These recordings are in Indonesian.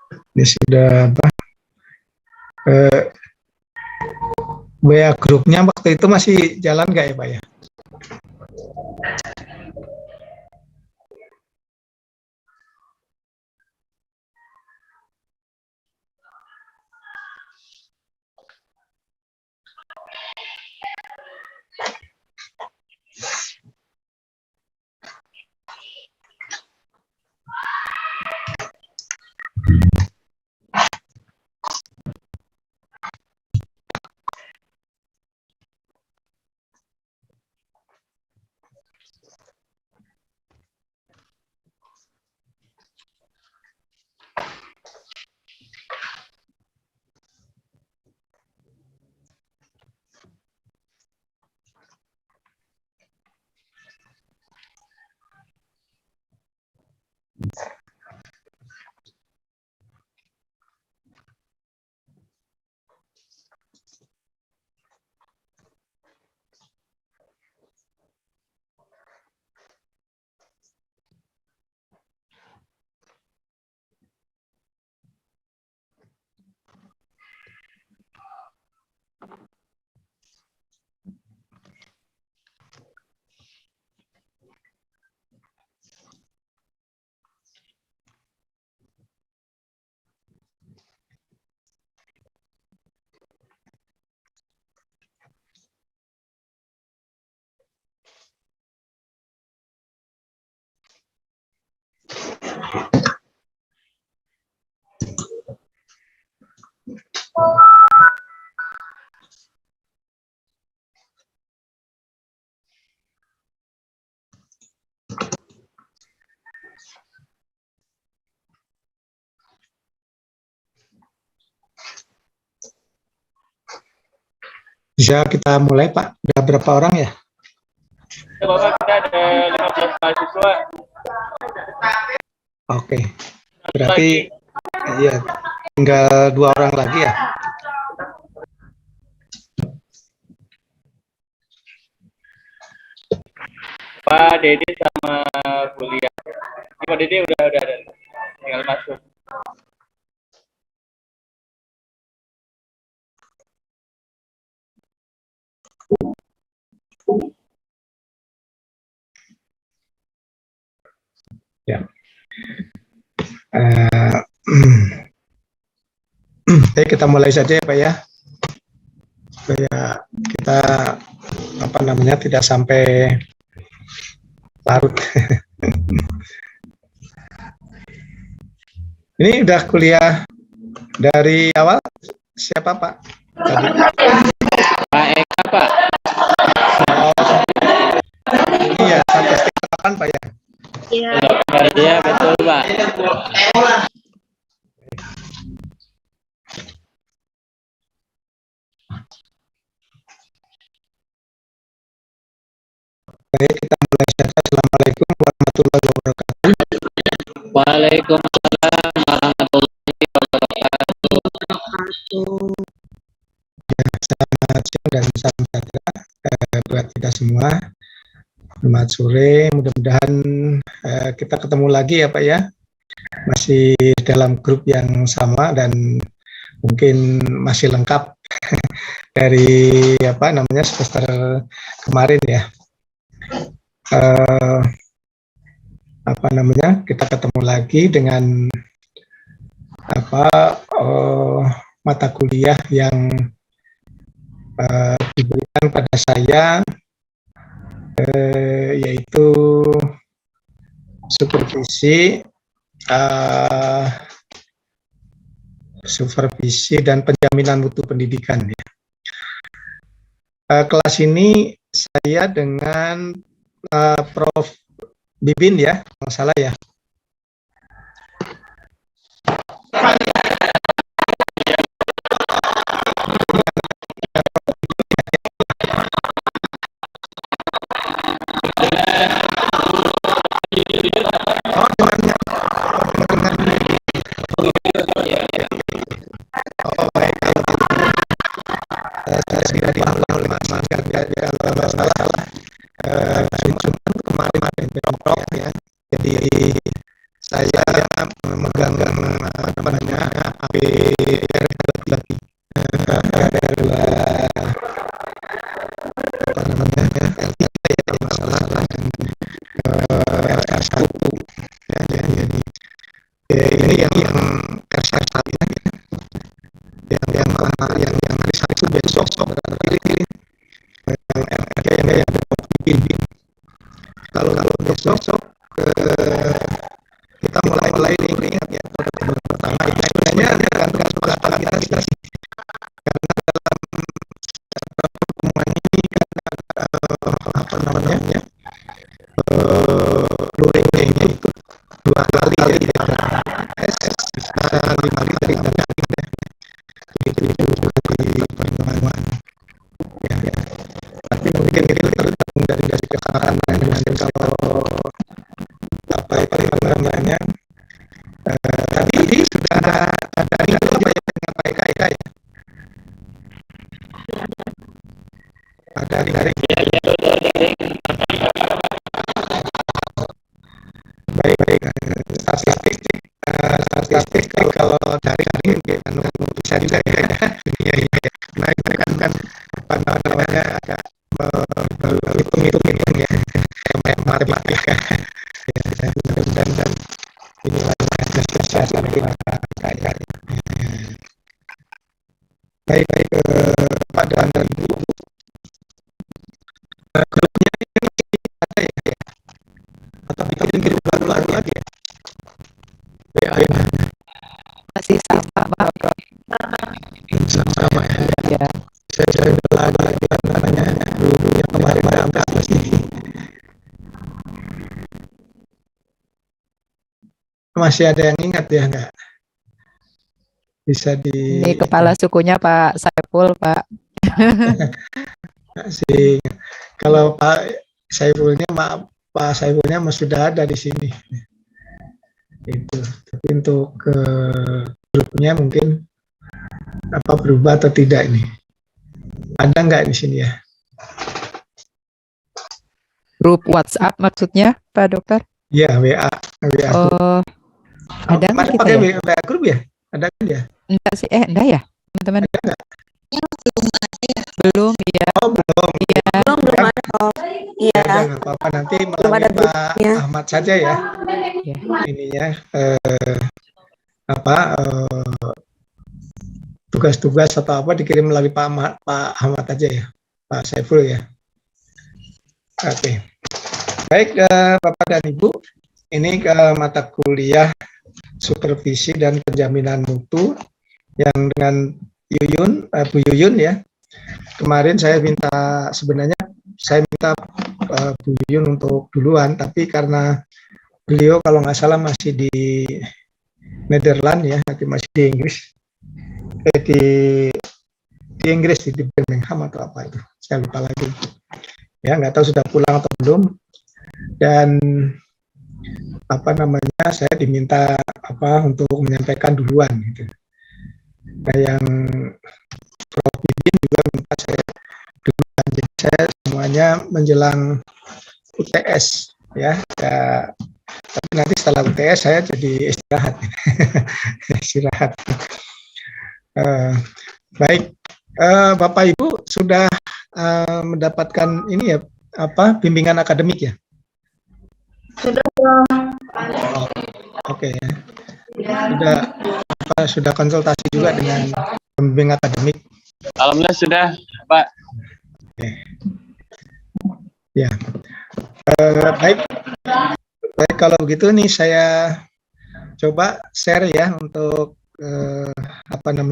Ini sudah apa? WA grupnya waktu itu masih jalan nggak ya Pak ya? Bisa kita mulai Pak? Udah berapa orang ya? Ya Bapak, kita ada 15 mahasiswa. Oke, berarti iya tinggal 2 orang lagi ya? Pak Dede sama kuliah. Pak Dede udah ada, tinggal masuk. Ya. Oke, kita mulai saja ya Pak ya. Supaya kita apa namanya tidak sampai larut. Ini udah kuliah dari awal siapa Pak? Tadi. Pak Eka Pak. Ini ya sampai setengah 8 Pak ya? Iya betul Pak. Baik, kita mulai saja. Assalamualaikum warahmatullahi wabarakatuh. Waalaikumsalam warahmatullahi wabarakatuh. Ya, selamat siang dan salam sejahtera buat kita semua. Selamat sore, mudah-mudahan kita ketemu lagi ya Pak ya. Masih dalam grup yang sama dan mungkin masih lengkap dari apa namanya semester kemarin ya. Apa namanya kita ketemu lagi dengan apa mata kuliah yang diberikan pada saya yaitu supervisi dan penjaminan mutu pendidikan ya. Kelas ini saya dengan Prof. Bibin ya, kalau salah ya. Saya sudah diulang oleh Mas kalau nggak salah kemarin Prof ya. Jadi saya saya memegang apa namanya APR2 APR2 apa namanya L3 ya kalau nggak salah dan R1 ya, jadi ini yang R1 ya, yang R1 besok pilih R3 yang pilih kalau besok kita mulai lihat ya pertama itu sebenarnya kan kesepakatan kita sih karena dalam pertemuan ini kan apa namanya luring-luringnya itu 2 kali ya S bisa 5 kali itu di pertemuan ya, tapi mungkin itu tergantung dari kesepakatan dan kalau apa namanya tadi sudah ada itu apa ya dengan Pak Eka ya ada dari baik statistik kalau dari bisa juga ya iya baik kan apa namanya agak hitung ya matematika ya dan inilah kesehatan kita kayak baik Pak dan Ibu grupnya ini ada ya atau bikin grup baru lagi ya WA masih sama Pak. sama ya saya udah lagi namanya dulunya kemarin ada masih ada yang ingat ya nggak bisa di Ini kepala sukunya Pak Saiful Pak. sih kalau Pak Saifulnya sudah ada di sini itu tapi untuk ke grupnya mungkin apa berubah atau tidak ini ada nggak di sini ya Grup WhatsApp maksudnya Pak Dokter? ya WA Oh, ada nggak kita pakai ya? WA grup ya ada kan ya Enggak sih, enggak ya teman-teman? ada nggak Belum ya. oh belum Iya. Belum ada Prof. Iya. ada nggak apa-apa nanti Belum melalui ada Pak grupnya. Ahmad saja ya Ya. ininya tugas-tugas atau apa dikirim melalui Pak Ahmad aja ya Pak Saiful ya oke baik Bapak dan Ibu ini ke mata kuliah supervisi dan penjaminan mutu yang dengan Bu Yuyun ya kemarin sebenarnya saya minta Bu Yuyun untuk duluan tapi karena beliau kalau nggak salah masih di Nederland ya masih di Inggris di Inggris di Birmingham atau apa itu saya lupa lagi ya nggak tahu sudah pulang atau belum dan apa namanya saya diminta untuk menyampaikan duluan gitu nah yang Prof. Didin juga minta saya duluan jadi saya semuanya menjelang UTS ya tapi nanti setelah UTS saya jadi istirahat baik Bapak Ibu sudah mendapatkan ini ya bimbingan akademik ya Sudah. Oke ya sudah konsultasi juga dengan pembimbing akademik Alhamdulillah sudah Pak. Ya baik kalau begitu nih saya coba share ya untuk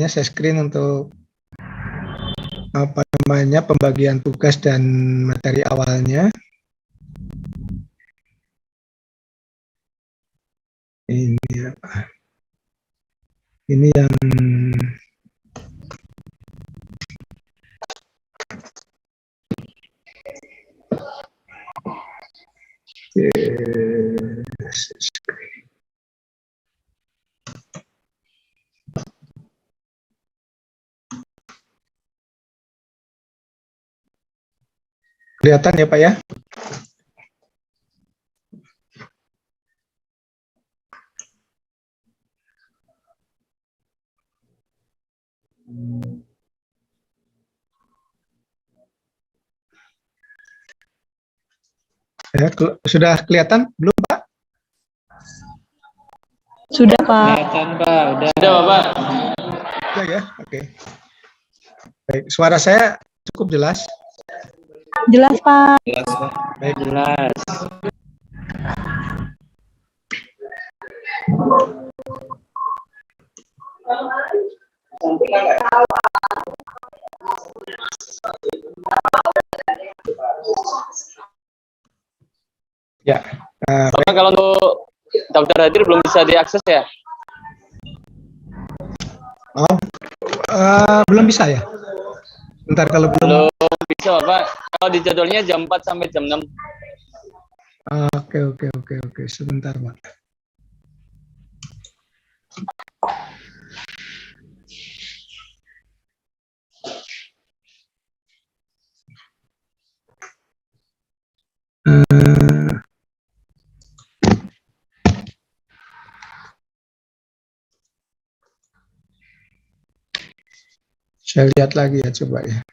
saya screen untuk pembagian tugas dan materi awalnya ini yang kelihatan ya Pak ya Ya, sudah kelihatan belum, Pak? Sudah, Pak. Kelihatan, Pak. Udah, Bapak. Sudah ya, oke. Baik, suara saya cukup jelas. Jelas, Pak. Jelas, Pak. Baik. Jelas. Ya, Bapak kalau untuk daftar hadir belum bisa diakses ya? belum bisa ya. Bentar, kalau belum. Belum bisa, Bapak. Kalau di jadwalnya jam 4 sampai jam 6. Oke. Sebentar, Pak. Saya lihat lagi ya, coba ya.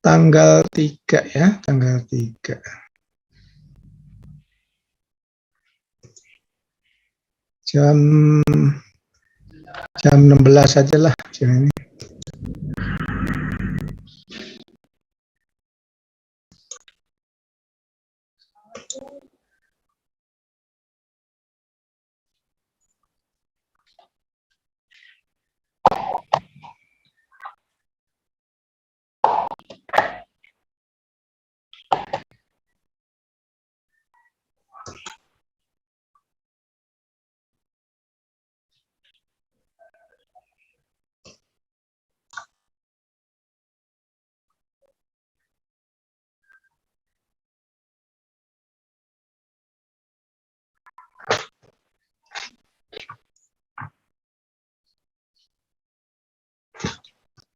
Tanggal 3 ya, tanggal 3. Jam 16 aja lah jam ini.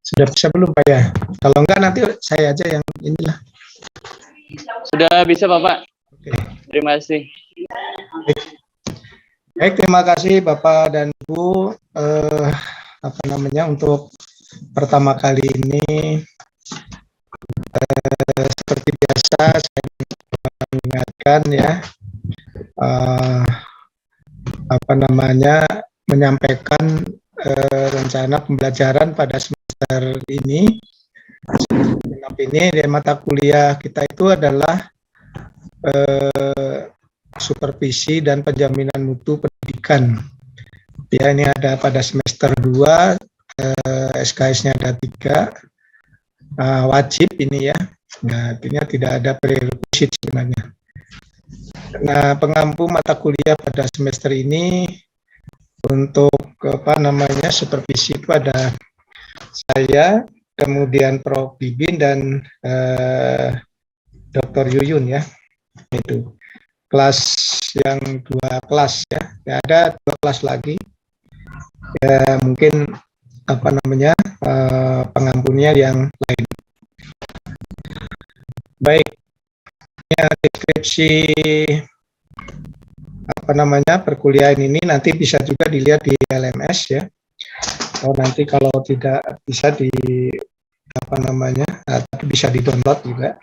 Sudah bisa belum, Pak ya? Kalau enggak nanti saya aja yang inilah. Sudah bisa, Bapak. Oke. Terima kasih. Baik, terima kasih Bapak dan Ibu. Untuk pertama kali ini, seperti biasa saya mengingatkan ya, menyampaikan rencana pembelajaran pada semester ini. Ini mata kuliah kita itu adalah supervisi dan penjaminan mutu pendidikan. Ya, ini ada pada semester 2, SKS-nya ada 3, wajib ini ya. Nah, artinya tidak ada prerequisite sebenarnya. Nah, pengampu mata kuliah pada semester ini untuk supervisi itu ada saya, kemudian Prof. Bibin dan Dr. Yuyun ya. Itu kelas yang 2 kelas ya. Ada 2 kelas lagi. Ya, mungkin pengampunnya yang lain. Baik. Ya, deskripsi perkuliahan ini nanti bisa juga dilihat di LMS ya. Atau nanti kalau tidak bisa tapi bisa di-download juga.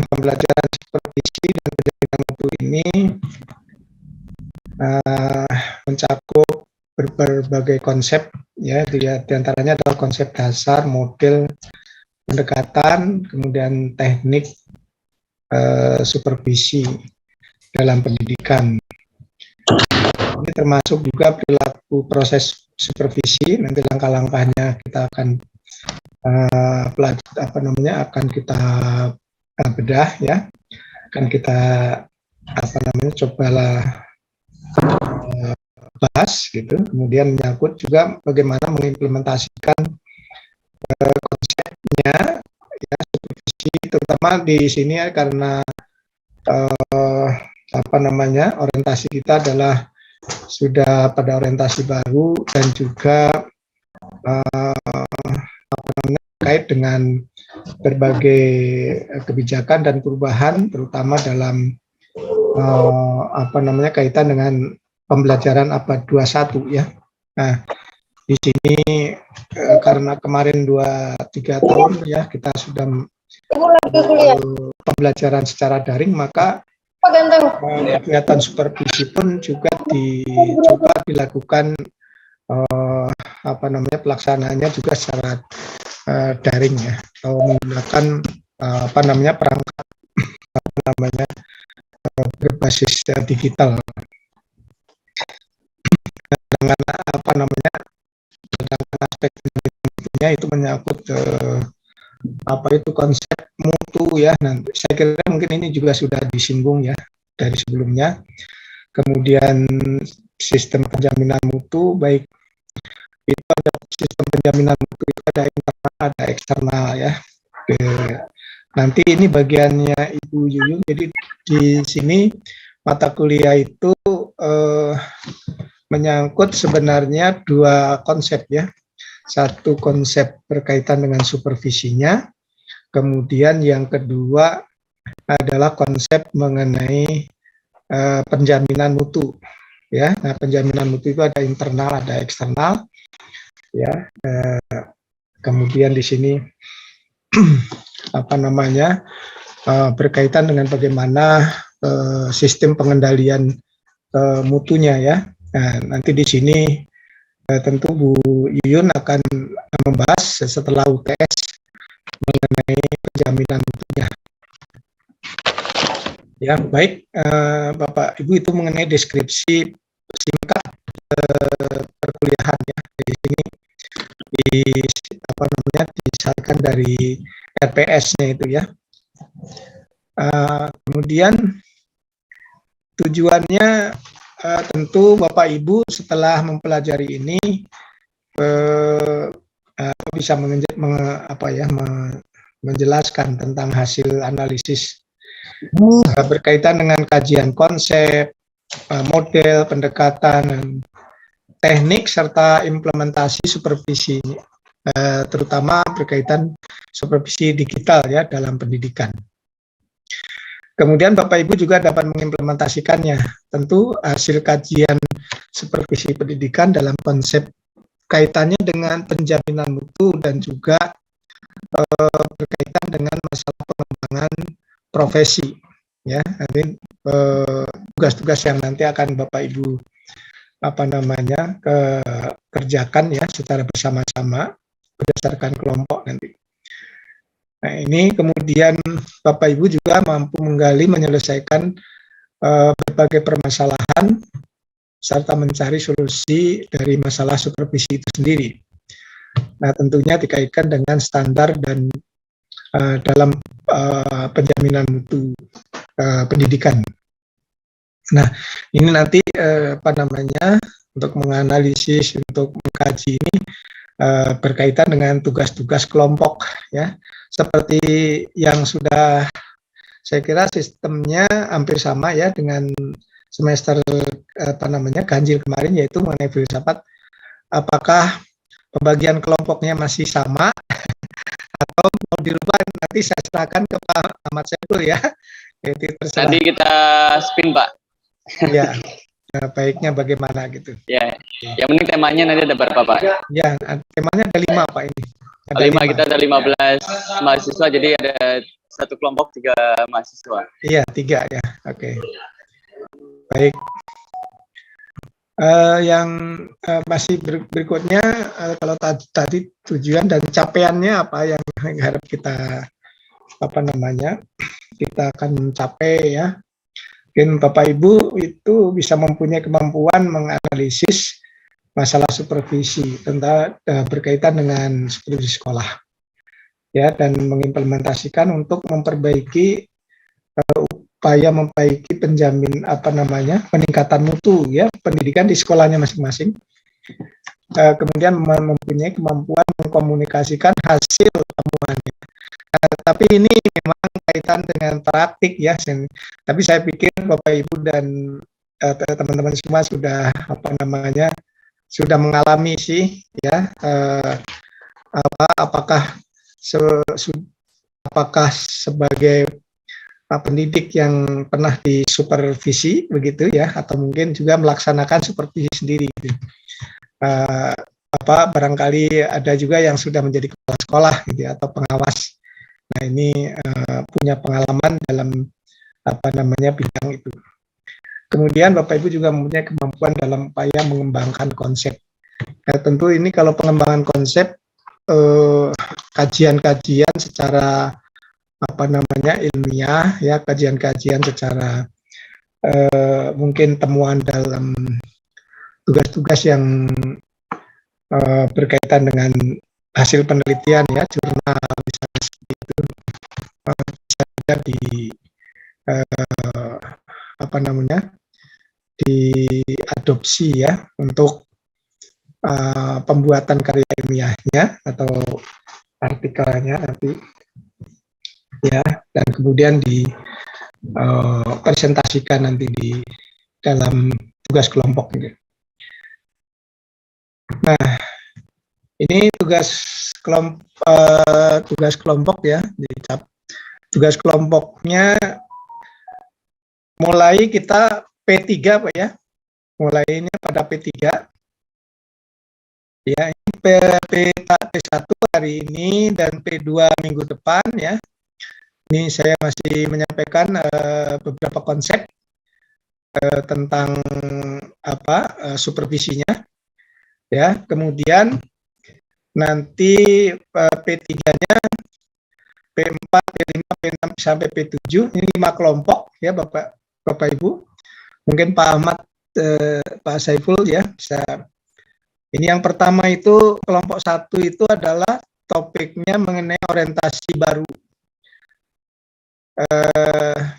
Pembelajaran supervisi dan penjaminan mutu ini mencakup berbagai konsep ya, di antaranya adalah konsep dasar, model pendekatan, kemudian teknik supervisi dalam pendidikan. Ini termasuk juga perilaku proses supervisi. Nanti langkah-langkahnya kita akan akan kita bedah ya, akan kita cobalah bahas gitu. Kemudian menyangkut juga bagaimana mengimplementasikan konsepnya ya, supervisi, terutama di sini ya, karena orientasi kita adalah sudah pada orientasi baru dan juga terkait dengan berbagai kebijakan dan perubahan, terutama dalam kaitan dengan pembelajaran abad 21 ya. Nah, di sini karena kemarin 2-3 tahun ya kita sudah pembelajaran secara daring, maka kegiatan supervisi pun juga dicoba dilakukan pelaksanaannya juga secara daring ya, atau menggunakan perangkat berbasis digital. Dengan aspeknya itu menyangkut konsep mutu ya. Nanti saya kira mungkin ini juga sudah disinggung ya dari sebelumnya. Kemudian sistem penjaminan mutu, baik itu ada sistem penjaminan mutu itu ada internal ada eksternal ya. Oke. Nanti ini bagiannya Ibu Yuyun. Jadi di sini mata kuliah itu menyangkut sebenarnya dua konsep ya. Satu konsep berkaitan dengan supervisinya, kemudian yang kedua adalah konsep mengenai penjaminan mutu ya. Nah, penjaminan mutu itu ada internal ada eksternal ya. Kemudian di sini berkaitan dengan bagaimana sistem pengendalian mutunya ya. Nah, nanti di sini tentu Bu Yuyun akan membahas setelah UTS mengenai penjaminan mutunya. Ya, baik Bapak Ibu, itu mengenai deskripsi singkat perkuliahan ya. Di sini disahkan dari RPS-nya itu ya. Kemudian tujuannya tentu Bapak Ibu setelah mempelajari ini bisa menjelaskan tentang hasil analisis berkaitan dengan kajian konsep, model, pendekatan, teknik serta implementasi supervisi, terutama berkaitan supervisi digital ya dalam pendidikan. Kemudian Bapak Ibu juga dapat mengimplementasikannya. Tentu hasil kajian supervisi pendidikan dalam konsep kaitannya dengan penjaminan mutu dan juga berkaitan dengan masalah pengembangan profesi. Ya, nanti tugas-tugas yang nanti akan Bapak Ibu kerjakan ya secara bersama-sama berdasarkan kelompok nanti. Nah, ini kemudian Bapak Ibu juga mampu menggali, menyelesaikan berbagai permasalahan serta mencari solusi dari masalah supervisi itu sendiri. Nah, tentunya dikaitkan dengan standar dan dalam penjaminan mutu pendidikan. Nah, ini nanti untuk menganalisis, untuk mengkaji ini berkaitan dengan tugas-tugas kelompok ya. Seperti yang sudah saya kira sistemnya hampir sama ya dengan semester ganjil kemarin, yaitu mengenai filsafat. Apakah pembagian kelompoknya masih sama atau mau dirubah, nanti saya serahkan ke Pak Ahmad Saiful ya. Tadi kita spin Pak. Ya, baiknya bagaimana gitu. Ya, yang penting temanya nanti ada berapa Pak? Ya, temanya ada 5 Pak ini. Ada 5, kita ada 15 mahasiswa, jadi ada satu kelompok 3 mahasiswa. Iya, 3 ya, oke. Baik. Yang masih berikutnya, kalau tadi tujuan dan capaiannya apa yang harap kita kita akan capai ya. Mungkin Bapak Ibu itu bisa mempunyai kemampuan menganalisis masalah supervisi tentang berkaitan dengan supervisi sekolah ya, dan mengimplementasikan untuk memperbaiki upaya memperbaiki peningkatan mutu ya pendidikan di sekolahnya masing-masing. Kemudian mempunyai kemampuan mengkomunikasikan hasil temuannya. Tapi ini memang kaitan dengan praktik ya. Tapi saya pikir Bapak Ibu dan teman-teman semua sudah sudah mengalami sih ya, apakah sebagai pendidik yang pernah disupervisi begitu ya, atau mungkin juga melaksanakan supervisi sendiri gitu. Barangkali ada juga yang sudah menjadi kepala sekolah gitu ya, atau pengawas. Nah ini punya pengalaman dalam bidang itu. Kemudian Bapak Ibu juga mempunyai kemampuan dalam upaya mengembangkan konsep. Nah, tentu ini kalau pengembangan konsep, kajian-kajian secara ilmiah ya, kajian-kajian secara mungkin temuan dalam tugas-tugas yang berkaitan dengan hasil penelitian ya, jurnal misalnya seperti itu, bisa diadopsi ya untuk pembuatan karya ilmiahnya atau artikelnya nanti ya, dan kemudian dipresentasikan nanti di dalam tugas kelompok ini. Nah, ini tugas kelompok ya. Tugas kelompoknya mulai kita P3 Pak ya. Mulainya pada P3. Ya, ini P1 hari ini dan P2 minggu depan ya. Ini saya masih menyampaikan beberapa konsep tentang supervisinya ya. Kemudian nanti P3-nya P4, P5, P6 sampai P7, ini 5 kelompok ya Bapak Ibu. Mungkin Pak Ahmad, Pak Saiful ya bisa. Ini yang pertama itu kelompok 1 itu adalah topiknya mengenai orientasi baru.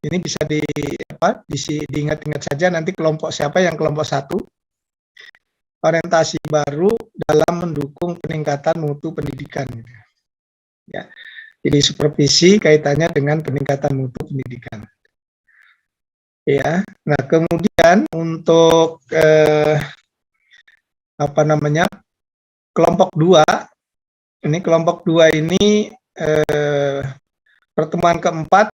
Ini bisa diingat-ingat saja nanti kelompok siapa yang kelompok 1. Orientasi baru dalam mendukung peningkatan mutu pendidikan. Ya. Jadi supervisi kaitannya dengan peningkatan mutu pendidikan. Ya. Nah, kemudian untuk kelompok 2, kelompok 2 ini pertemuan keempat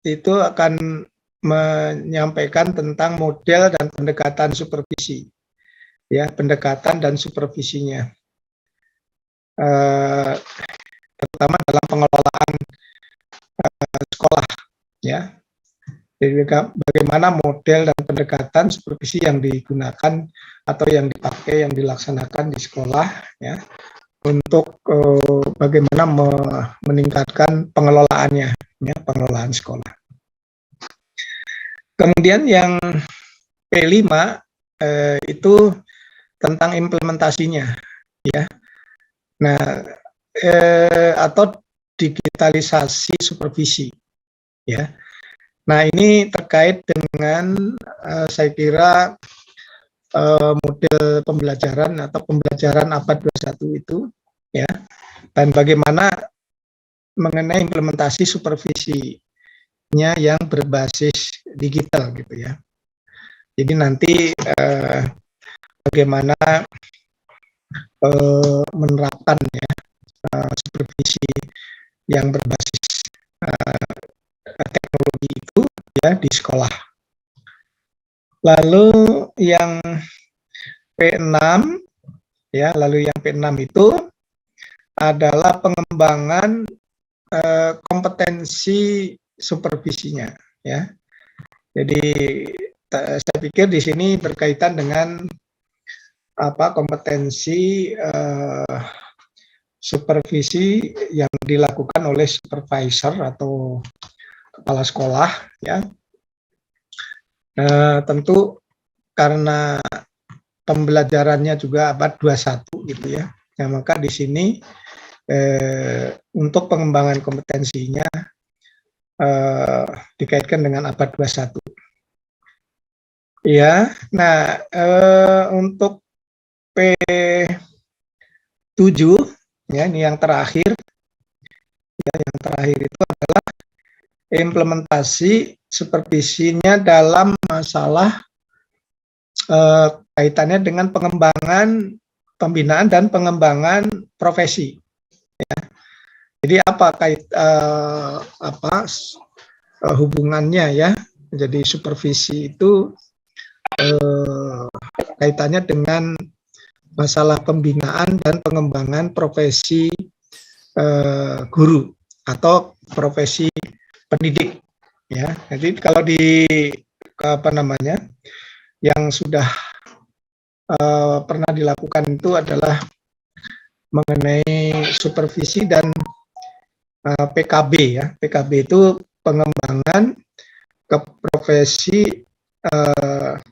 itu akan menyampaikan tentang model dan pendekatan supervisi. Ya, pendekatan dan supervisinya, terutama dalam pengelolaan sekolah, ya. Jadi bagaimana model dan pendekatan supervisi yang digunakan atau yang dipakai, yang dilaksanakan di sekolah, ya, untuk bagaimana meningkatkan pengelolaannya, ya, pengelolaan sekolah. Kemudian yang P5 itu tentang implementasinya, ya. Nah, atau digitalisasi supervisi, ya. Nah, ini terkait dengan saya kira model pembelajaran atau pembelajaran abad 21 itu, ya. Dan bagaimana mengenai implementasi supervisinya yang berbasis digital gitu ya. Jadi nanti bagaimana menerapkan ya supervisi yang berbasis teknologi itu ya di sekolah. Lalu yang P6 ya, itu adalah pengembangan kompetensi supervisinya ya. Jadi saya pikir di sini berkaitan dengan kompetensi supervisi yang dilakukan oleh supervisor atau kepala sekolah, ya. Tentu karena pembelajarannya juga abad 21 gitu ya. Ya, maka di sini untuk pengembangan kompetensinya dikaitkan dengan abad 21. Ya, nah untuk P7 ya, ini yang terakhir. Ya, yang terakhir itu adalah implementasi supervisinya dalam masalah kaitannya dengan pengembangan pembinaan dan pengembangan profesi. Ya. Jadi hubungannya ya? Jadi supervisi itu kaitannya dengan masalah pembinaan dan pengembangan profesi guru atau profesi pendidik. Ya, jadi kalau di yang sudah pernah dilakukan itu adalah mengenai supervisi dan PKB ya. PKB itu pengembangan ke profesi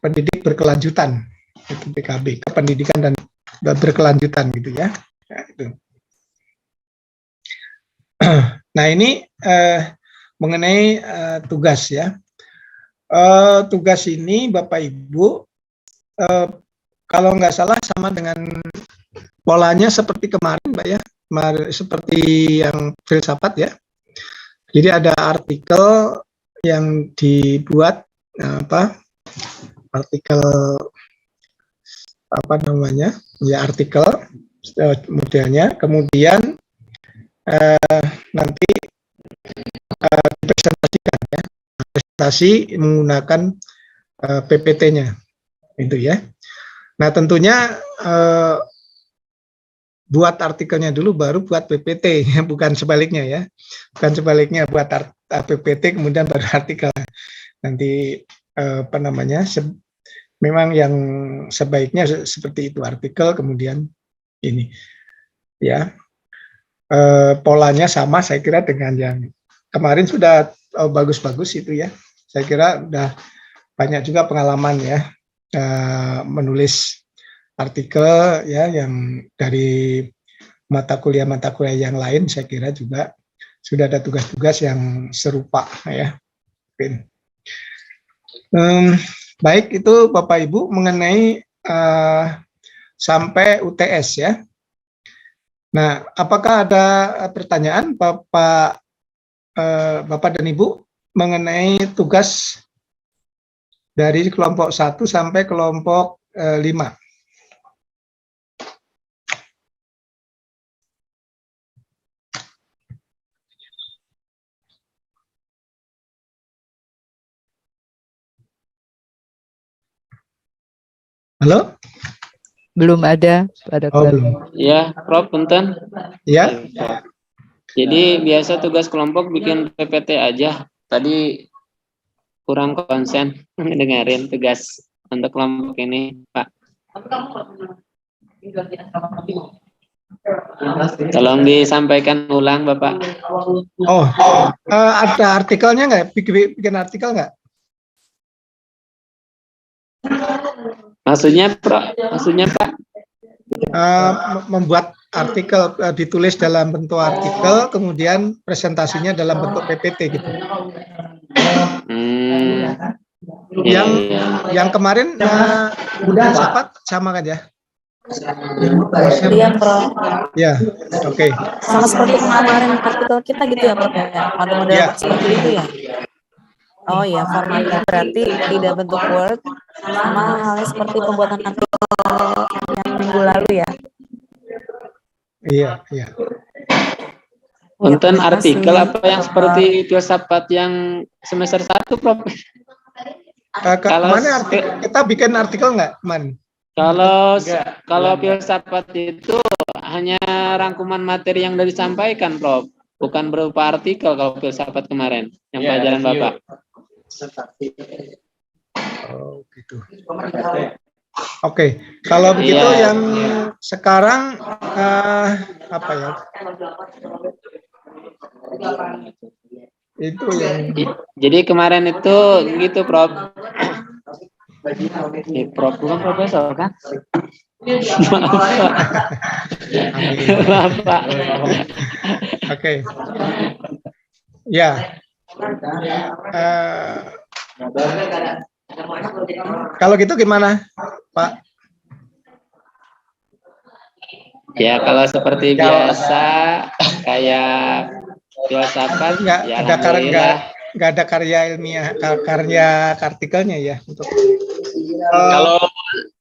pendidik berkelanjutan, itu PKB, kependidikan dan berkelanjutan gitu ya. Nah, itu. Nah ini mengenai tugas ya. Tugas ini Bapak Ibu kalau nggak salah sama dengan polanya seperti kemarin Mbak ya, seperti yang filsafat ya. Jadi ada artikel yang dibuat artikel artikel modelnya, kemudian nanti dipresentasikan ya, presentasi menggunakan PPT-nya itu ya. Nah tentunya buat artikelnya dulu baru buat PPT, bukan sebaliknya ya, bukan sebaliknya buat PPT kemudian baru artikel. Nanti memang yang sebaiknya seperti itu, artikel kemudian ini ya. Polanya sama saya kira dengan yang kemarin sudah bagus-bagus itu ya. Saya kira udah banyak juga pengalaman ya menulis artikel ya yang dari mata kuliah yang lain. Saya kira juga sudah ada tugas-tugas yang serupa ya. Baik, itu Bapak Ibu mengenai sampai UTS ya. Nah, apakah ada pertanyaan Bapak dan Ibu mengenai tugas dari kelompok 1 sampai kelompok 5? Halo? Belum ada, Pak Dokter. Belum. Ya, Prof, punten. Ya. Jadi biasa tugas kelompok bikin PPT aja. Tadi kurang konsen dengerin tugas untuk kelompok ini, Pak. Tolong disampaikan ulang, Bapak. Ada artikelnya nggak? Bikin artikel nggak? Maksudnya, Pak? Membuat artikel, ditulis dalam bentuk artikel, kemudian presentasinya dalam bentuk PPT gitu. Yang kemarin udah sama kan ya? Iya, Prof. Ya, oke. Sama seperti kemarin artikel kita gitu ya, Prof ya. Model-model seperti itu ya. Oh ya, formatnya berarti tidak bentuk Word, sama halnya seperti pembuatan artikel yang minggu lalu ya. Iya. Konten artikel apa yang seperti filsafat yang semester 1, Prof? Kemana kita bikin artikel nggak, Man? Kalau filsafat itu hanya rangkuman materi yang sudah disampaikan, Prof. Bukan berupa artikel kalau filsafat kemarin yang pelajaran Bapak. Oh, gitu. Oke, kalau begitu Iya. yang sekarang apa ya? Itu yang Jadi kemarin itu gitu, Prof. Prof bukan profesor kan? Maaf, Pak. Oke. Ya. Kalau gitu gimana, Pak? Ya kalau seperti biasa kayak filsafat ya alhamdulillah. Nggak ada karya ilmiah, karya artikelnya ya untuk. Kalau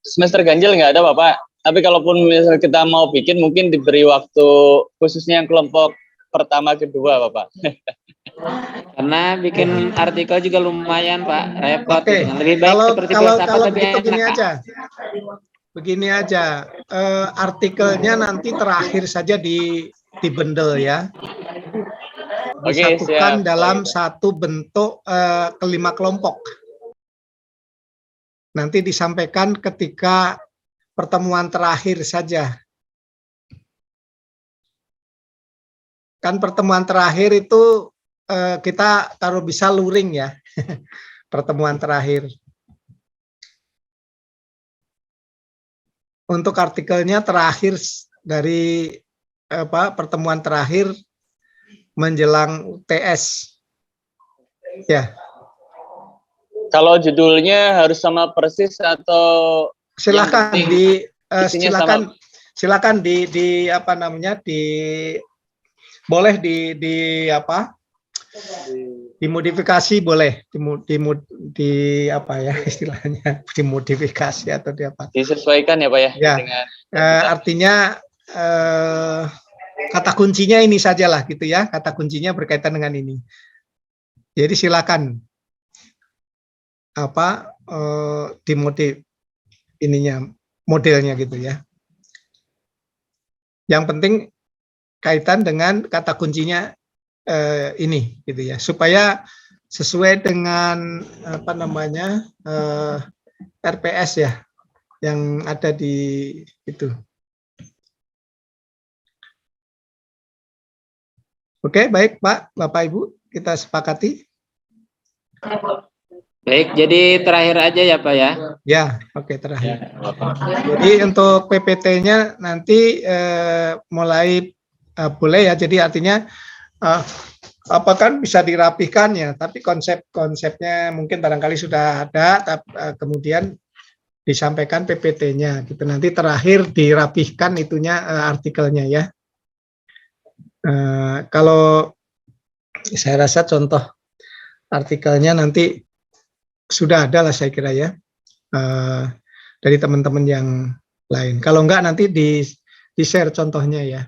semester ganjil nggak ada Bapak. Tapi kalaupun misalnya kita mau bikin, mungkin diberi waktu khususnya yang kelompok pertama kedua Bapak. Karena bikin artikel juga lumayan Pak, repot. Oke. Lebih baik seperti filsafat kalau lebih begitu enak. Begini aja, artikelnya nanti terakhir saja dibendel ya. Disatukan dalam satu bentuk kelima kelompok. Nanti disampaikan ketika pertemuan terakhir saja. Kan pertemuan terakhir itu kita taruh bisa luring ya. Pertemuan terakhir. Untuk artikelnya terakhir dari pertemuan terakhir menjelang UTS. Ya. Kalau judulnya harus sama persis atau silakan silakan boleh dimodifikasi, boleh istilahnya dimodifikasi atau disesuaikan ya Pak ya, ya. Dengan artinya kata kuncinya ini sajalah gitu ya, kata kuncinya berkaitan dengan ini. Jadi silakan dimodif modelnya gitu ya. Yang penting kaitan dengan kata kuncinya ini gitu ya, supaya sesuai dengan RPS ya yang ada di itu. Oke, baik Pak, Bapak Ibu, kita sepakati. Baik, jadi terakhir aja ya Pak ya. Ya, oke, terakhir. Jadi untuk PPT-nya nanti mulai boleh ya. Jadi artinya kan bisa dirapihkan ya. Tapi konsepnya mungkin barangkali sudah ada. Kemudian disampaikan PPT-nya. Gitu. Nanti terakhir dirapihkan itunya artikelnya ya. Kalau saya rasa contoh artikelnya nanti sudah ada lah saya kira ya dari teman-teman yang lain. Kalau enggak nanti di-share contohnya ya.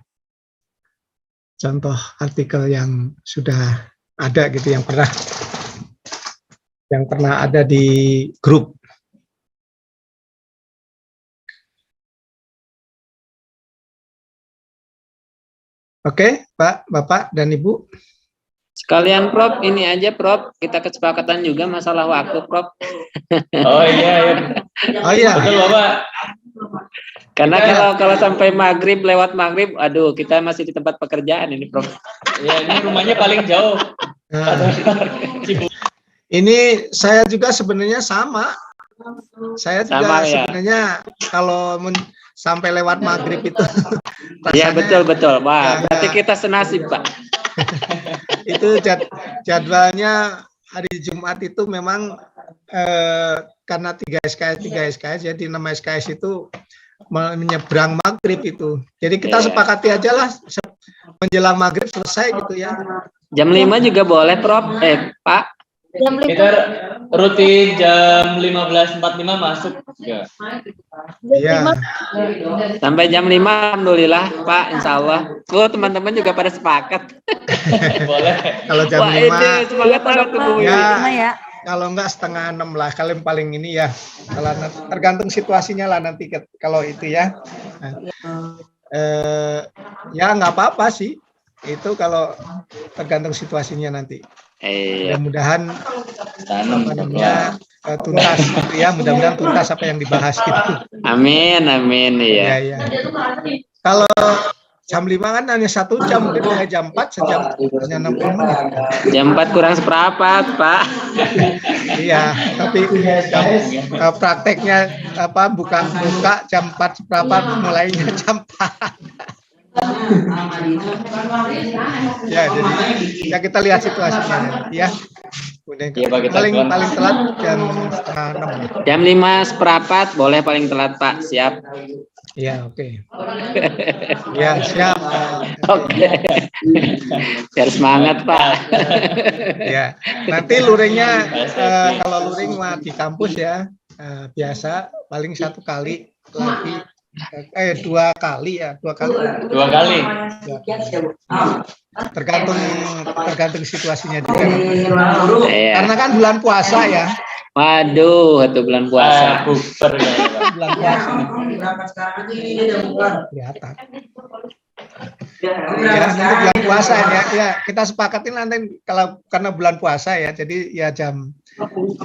Contoh artikel yang sudah ada gitu, yang pernah ada di grup. Oke, Pak, Bapak dan Ibu. Sekalian Prof, ini aja Prof, kita kesepakatan juga masalah waktu Prof. Oh iya. Oh iya. Betul Bapak. Karena kalau sampai lewat maghrib, aduh kita masih di tempat pekerjaan ini Prof. Ya ini rumahnya paling jauh. Ini saya juga sebenarnya sama. Saya juga sebenarnya kalau sampai lewat maghrib itu. Iya betul. Wah, berarti kita senasib Pak. Itu jadwalnya hari Jumat itu memang karena 3 SKS, jadi 6 SKS itu menyeberang maghrib itu. Jadi kita sepakati aja lah menjelang maghrib selesai gitu ya. Jam 5 juga boleh Prof. Pak. Kita rutin jam 15.45 masuk juga. Iya. Sampai jam 5 alhamdulillah Pak, insya Allah. Teman-teman juga pada sepakat. Boleh. Kalau jam 5 semangat banget tuh ya. Kalau enggak 5:30 lah, kalian paling ini ya. Kalau tergantung situasinya lah nanti kalau itu ya. Ya nggak apa-apa sih. Itu kalau tergantung situasinya nanti. Mudah-mudahan tuntas gitu ya. Mudah-mudahan tuntas apa yang dibahas gitu. Amin, amin Ya, ya. ya. Kalau jam 5 kan hanya 1 jam, mungkin jam 4 sejam hanya 60 menit. Jam 4 kurang seperempat, Pak. Iya, tapi prakteknya buka jam 4 seperempat, mulainya jam 4. Ya, jadi ya kita lihat situasinya ya. Kemudian Iya, Pak, kita paling doang. telat jam setengah 6. Jam 5 seperempat boleh paling telat, Pak. Siap. Ya, oke. Ya, siap. Oke. Biar semangat, Pak. Ya, nanti luringnya kalau luring mah di kampus ya biasa paling 1 kali lagi 2 kali ya, 2 kali. 2 kali. Tergantung situasinya juga. Iya. Karena kan bulan puasa ya. Waduh, itu bulan puasa. Bukber ya, Pak. Bulan puasa. Kelihatan. Ya, nanti bulan puasa ya. Kita sepakatin nanti kalau karena bulan puasa ya. Jadi ya jam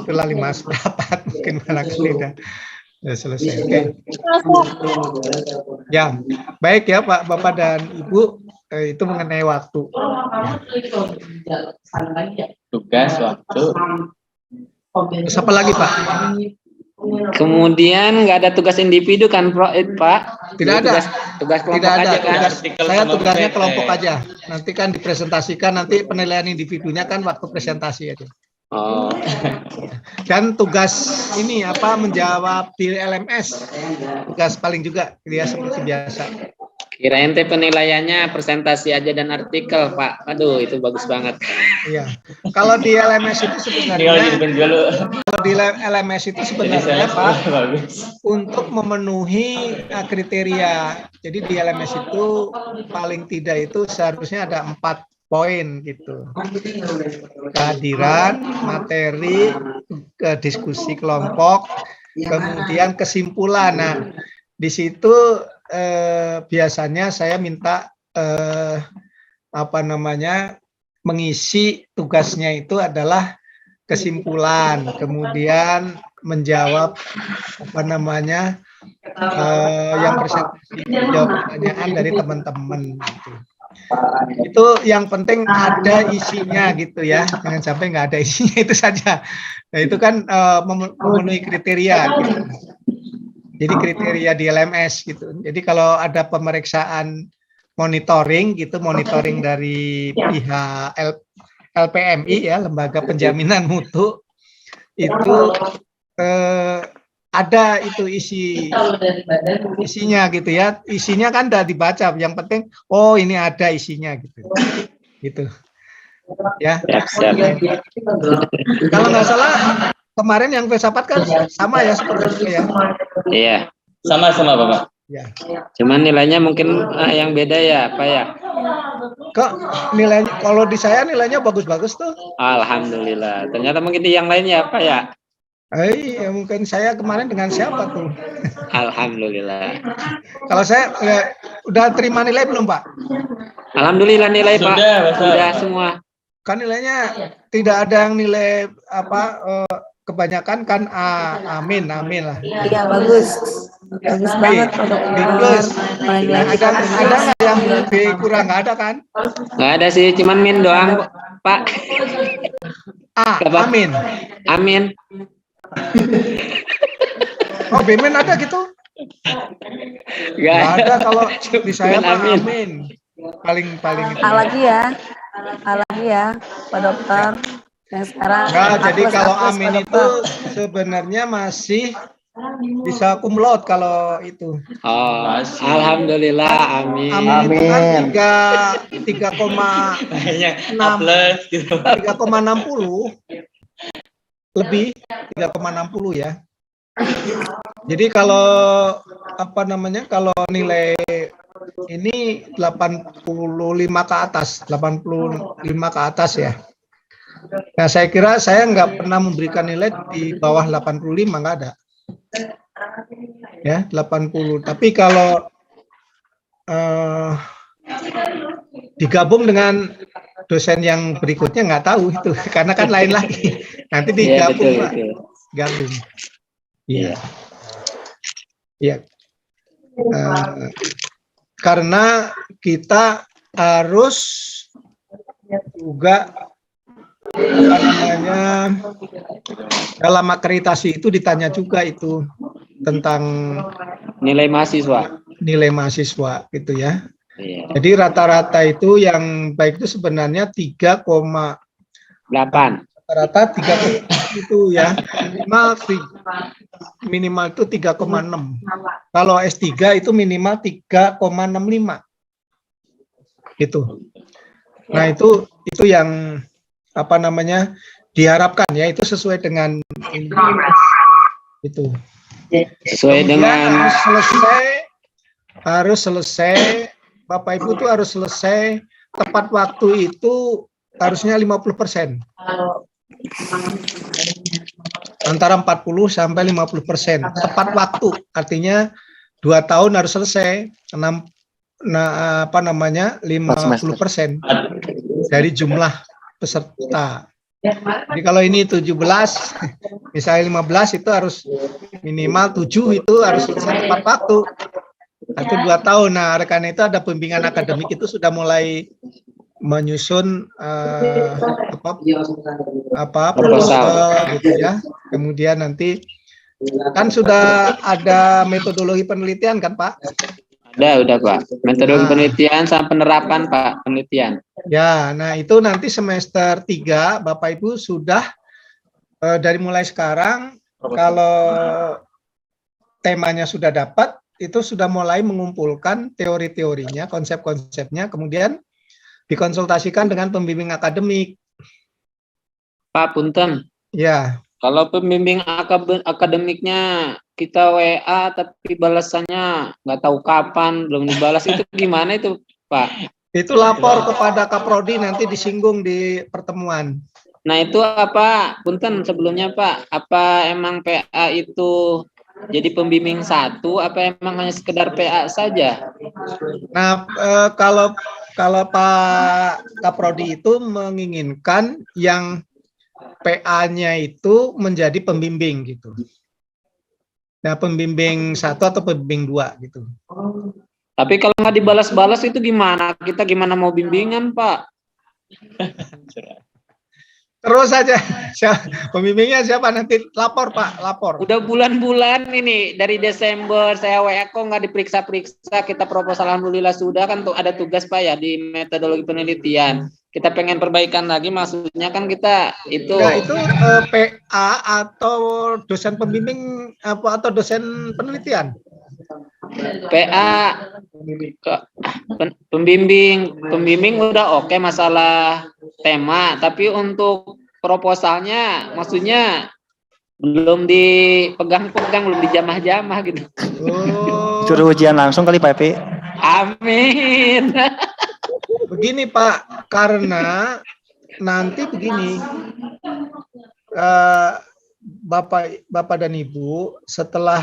itulah 5 seperempat mungkin barangkali udah selesai. Oke. Ya, baik ya Pak, Bapak dan Ibu, itu mengenai waktu. Tugas waktu. Terus apa lagi Pak? Kemudian nggak ada tugas individu kan, Pak? Tidak ada. Tugas kelompok Tidak ada. aja kan? Saya tugasnya kelompok aja. Nanti kan dipresentasikan, nanti penilaian individunya kan waktu presentasi aja. Oh, Dan tugas ini menjawab di LMS. Tugas paling juga dia seperti biasa. kirain teh penilaiannya presentasi aja dan artikel, Pak. Aduh, itu bagus banget. Iya. Kalau di LMS itu sebenarnya Pak, untuk memenuhi kriteria. Jadi di LMS itu paling tidak itu seharusnya ada 4 poin gitu. Kehadiran, materi, diskusi kelompok, kemudian kesimpulan. Nah, di situ biasanya saya minta mengisi tugasnya itu adalah kesimpulan, kemudian menjawab yang presentasi, jawab pertanyaan dari teman-teman gitu. Itu yang penting ada isinya gitu ya, jangan sampai nggak ada isinya itu saja. Nah itu kan memenuhi kriteria gitu. Jadi kriteria di LMS gitu. Jadi kalau ada pemeriksaan monitoring gitu, monitoring dari pihak LPMI ya, Lembaga Penjaminan Mutu, itu ada itu isinya gitu ya. Isinya kan udah dibaca. Yang penting ini ada isinya gitu. Gitu. Ya. Siap. Kalau nggak salah kemarin yang filsafat kan sama ya seperti itu ya. Iya. Sama-sama, Bapak. Ya. Cuman nilainya mungkin yang beda ya, Pak ya. Kok nilainya kalau di saya nilainya bagus-bagus tuh. Alhamdulillah. Ternyata mungkin di yang lainnya, Pak ya. Ya mungkin saya kemarin dengan siapa tuh? Alhamdulillah. Kalau saya udah terima nilai belum Pak? Alhamdulillah nilai Pak. Sudah. Sudah semua. Kan nilainya tidak ada yang nilai kebanyakan kan amin lah. Iya bagus banget Bagus. Ada nggak yang lebih kurang? Nggak ada kan? Nggak ada sih, cuman min doang Pak. Amin. Amin. Oh Bemen ada gitu? Nggak ada kalau di saya amin. Amin. Paling itu. lagi ya Pak Dokter yang sekarang. Jadi kalau amin itu sebenarnya masih bisa cum laude kalau itu. Oh, alhamdulillah, amin. Amin itu kan 3,60 lebih 3,60 ya. Jadi kalau kalau nilai ini 85 ke atas, 85 ke atas ya. Nah, saya kira saya nggak pernah memberikan nilai di bawah 85, nggak ada. Ya, 80. Tapi kalau digabung dengan dosen yang berikutnya nggak tahu itu, karena kan lain lagi. Nanti digabung. Betul. gabung. Iya. Iya. Karena kita harus juga apa namanya, dalam akreditasi itu ditanya juga itu tentang Nilai mahasiswa. nilai mahasiswa gitu ya. Iya. Jadi rata-rata itu yang baik itu sebenarnya 3, 8. rata 3 itu ya, minimal itu 3,6. Kalau S3 itu minimal 3,65 gitu. Nah itu yang apa namanya diharapkan ya, itu sesuai dengan itu. Sesuai Kemudian dengan harus selesai Bapak Ibu tuh harus selesai tepat waktu itu harusnya 50%. Antara 40 sampai 50% tepat waktu, artinya 2 tahun harus selesai, 50% dari jumlah peserta. Jadi kalau ini 17, misalnya 15 itu harus minimal 7 itu harus selesai tepat waktu. Itu 2 tahun. Nah, karena itu ada pembimbingan akademik itu sudah mulai menyusun proposal gitu ya. Kemudian nanti kan sudah ada metodologi penelitian kan Pak? Udah Pak. Metodologi penelitian sama penerapan Pak, penelitian. Ya, nah itu nanti semester 3 Bapak Ibu sudah dari mulai sekarang kalau temanya sudah dapat, itu sudah mulai mengumpulkan teori-teorinya, konsep-konsepnya, kemudian dikonsultasikan dengan pembimbing akademik. Pak, punten. Ya. Kalau pembimbing akademiknya kita WA tapi balasannya nggak tahu kapan, belum dibalas, itu gimana itu Pak? Itu lapor kepada Kaprodi, nanti disinggung di pertemuan. Nah itu apa, punten sebelumnya Pak, apa emang PA itu jadi pembimbing satu, apa emang hanya sekedar PA saja? Nah kalau Pak Kaprodi itu menginginkan yang PA-nya itu menjadi pembimbing gitu. Nah, pembimbing 1 atau pembimbing 2 gitu. Tapi kalau nggak dibalas-balas itu gimana? Kita gimana mau bimbingan, Pak? Terus saja, pembimbingnya siapa nanti lapor Pak, lapor. Udah bulan-bulan ini, dari Desember saya WA kok nggak diperiksa-periksa, kita proposal alhamdulillah sudah, kan tuh ada tugas Pak ya di metodologi penelitian. Kita pengen perbaikan lagi, maksudnya kan kita itu. Ya itu PA atau dosen pembimbing apa atau dosen penelitian? PA pembimbing udah oke masalah tema, tapi untuk proposalnya maksudnya belum dipegang-pegang, belum dijamah-jamah gitu. Oh. Suruh ujian langsung kali Pak Epi. Amin. Begini Pak, karena nanti begini, Bapak dan Ibu setelah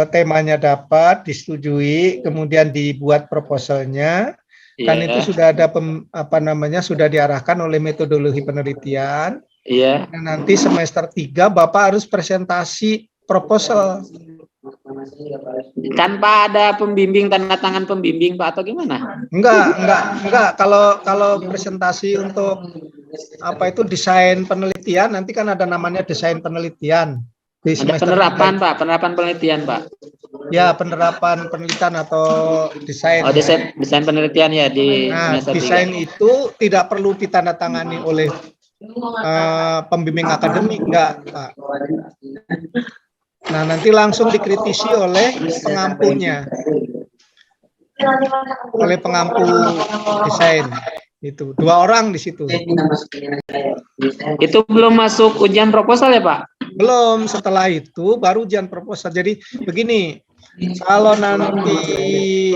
temanya dapat disetujui, kemudian dibuat proposalnya, kan itu sudah ada sudah diarahkan oleh metodologi penelitian. Iya. Nah, nanti semester 3 Bapak harus presentasi proposal. Tanpa ada pembimbing, tanda tangan pembimbing Pak, atau gimana? Enggak. Kalau presentasi untuk desain penelitian, nanti kan ada namanya desain penelitian. Di ada penerapan Pak, penerapan penelitian Pak. Ya, penerapan penelitian atau desain. Oh, desain penelitian ya di desain 3. Itu tidak perlu ditandatangani oleh pembimbing akademik, enggak Pak. Nah, nanti langsung dikritisi oleh pengampunya, oleh pengampu desain. Itu 2 orang di situ. Itu belum masuk ujian proposal ya Pak? Belum, setelah itu baru ujian proposal. Jadi begini, kalau nanti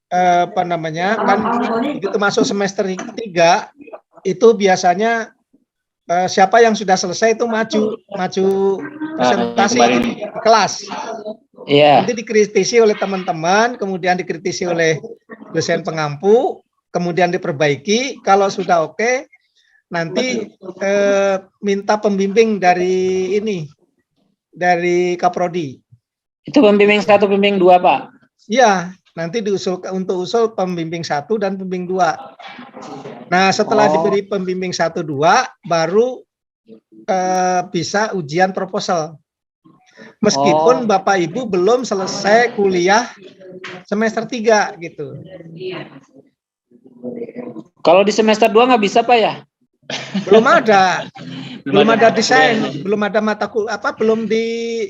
kan begitu masuk semester 3 itu biasanya siapa yang sudah selesai itu maju presentasi kelas. Iya. Nanti dikritisi oleh teman-teman, kemudian dikritisi oleh dosen pengampu, kemudian diperbaiki. Kalau sudah oke, nanti minta pembimbing dari Kaprodi. Itu pembimbing 1, pembimbing 2, Pak. Iya, nanti untuk usul pembimbing 1 dan pembimbing 2. Nah, setelah diberi pembimbing 1, 2, baru bisa ujian proposal. Meskipun Bapak Ibu belum selesai kuliah semester 3 gitu. Kalau di semester 2 nggak bisa, Pak ya? Belum ada. Belum ada desain, belum ada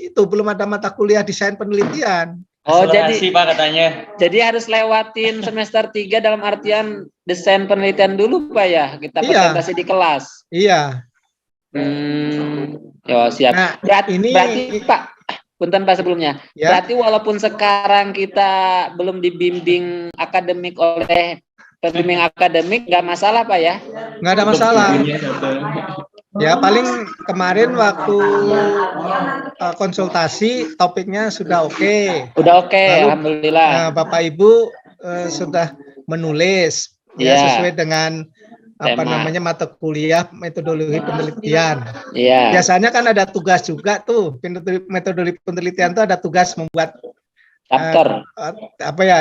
belum ada mata kuliah desain penelitian. Jadi Pak katanya. Jadi harus lewatin semester 3 dalam artian desain penelitian dulu, Pak ya. Kita presentasi di kelas. Iya. Ya, siap. Nah, berarti Pak, punten Pak sebelumnya. Ya. Berarti walaupun sekarang kita belum dibimbing akademik oleh pembimbing akademik, nggak masalah Pak ya? Nggak ada masalah. Ya, paling kemarin waktu konsultasi topiknya sudah oke. Udah oke, alhamdulillah. Nah, Bapak Ibu sudah menulis ya sesuai dengan mata kuliah metodologi penelitian. Iya. Biasanya kan ada tugas juga tuh, metodologi penelitian tuh ada tugas membuat chapter.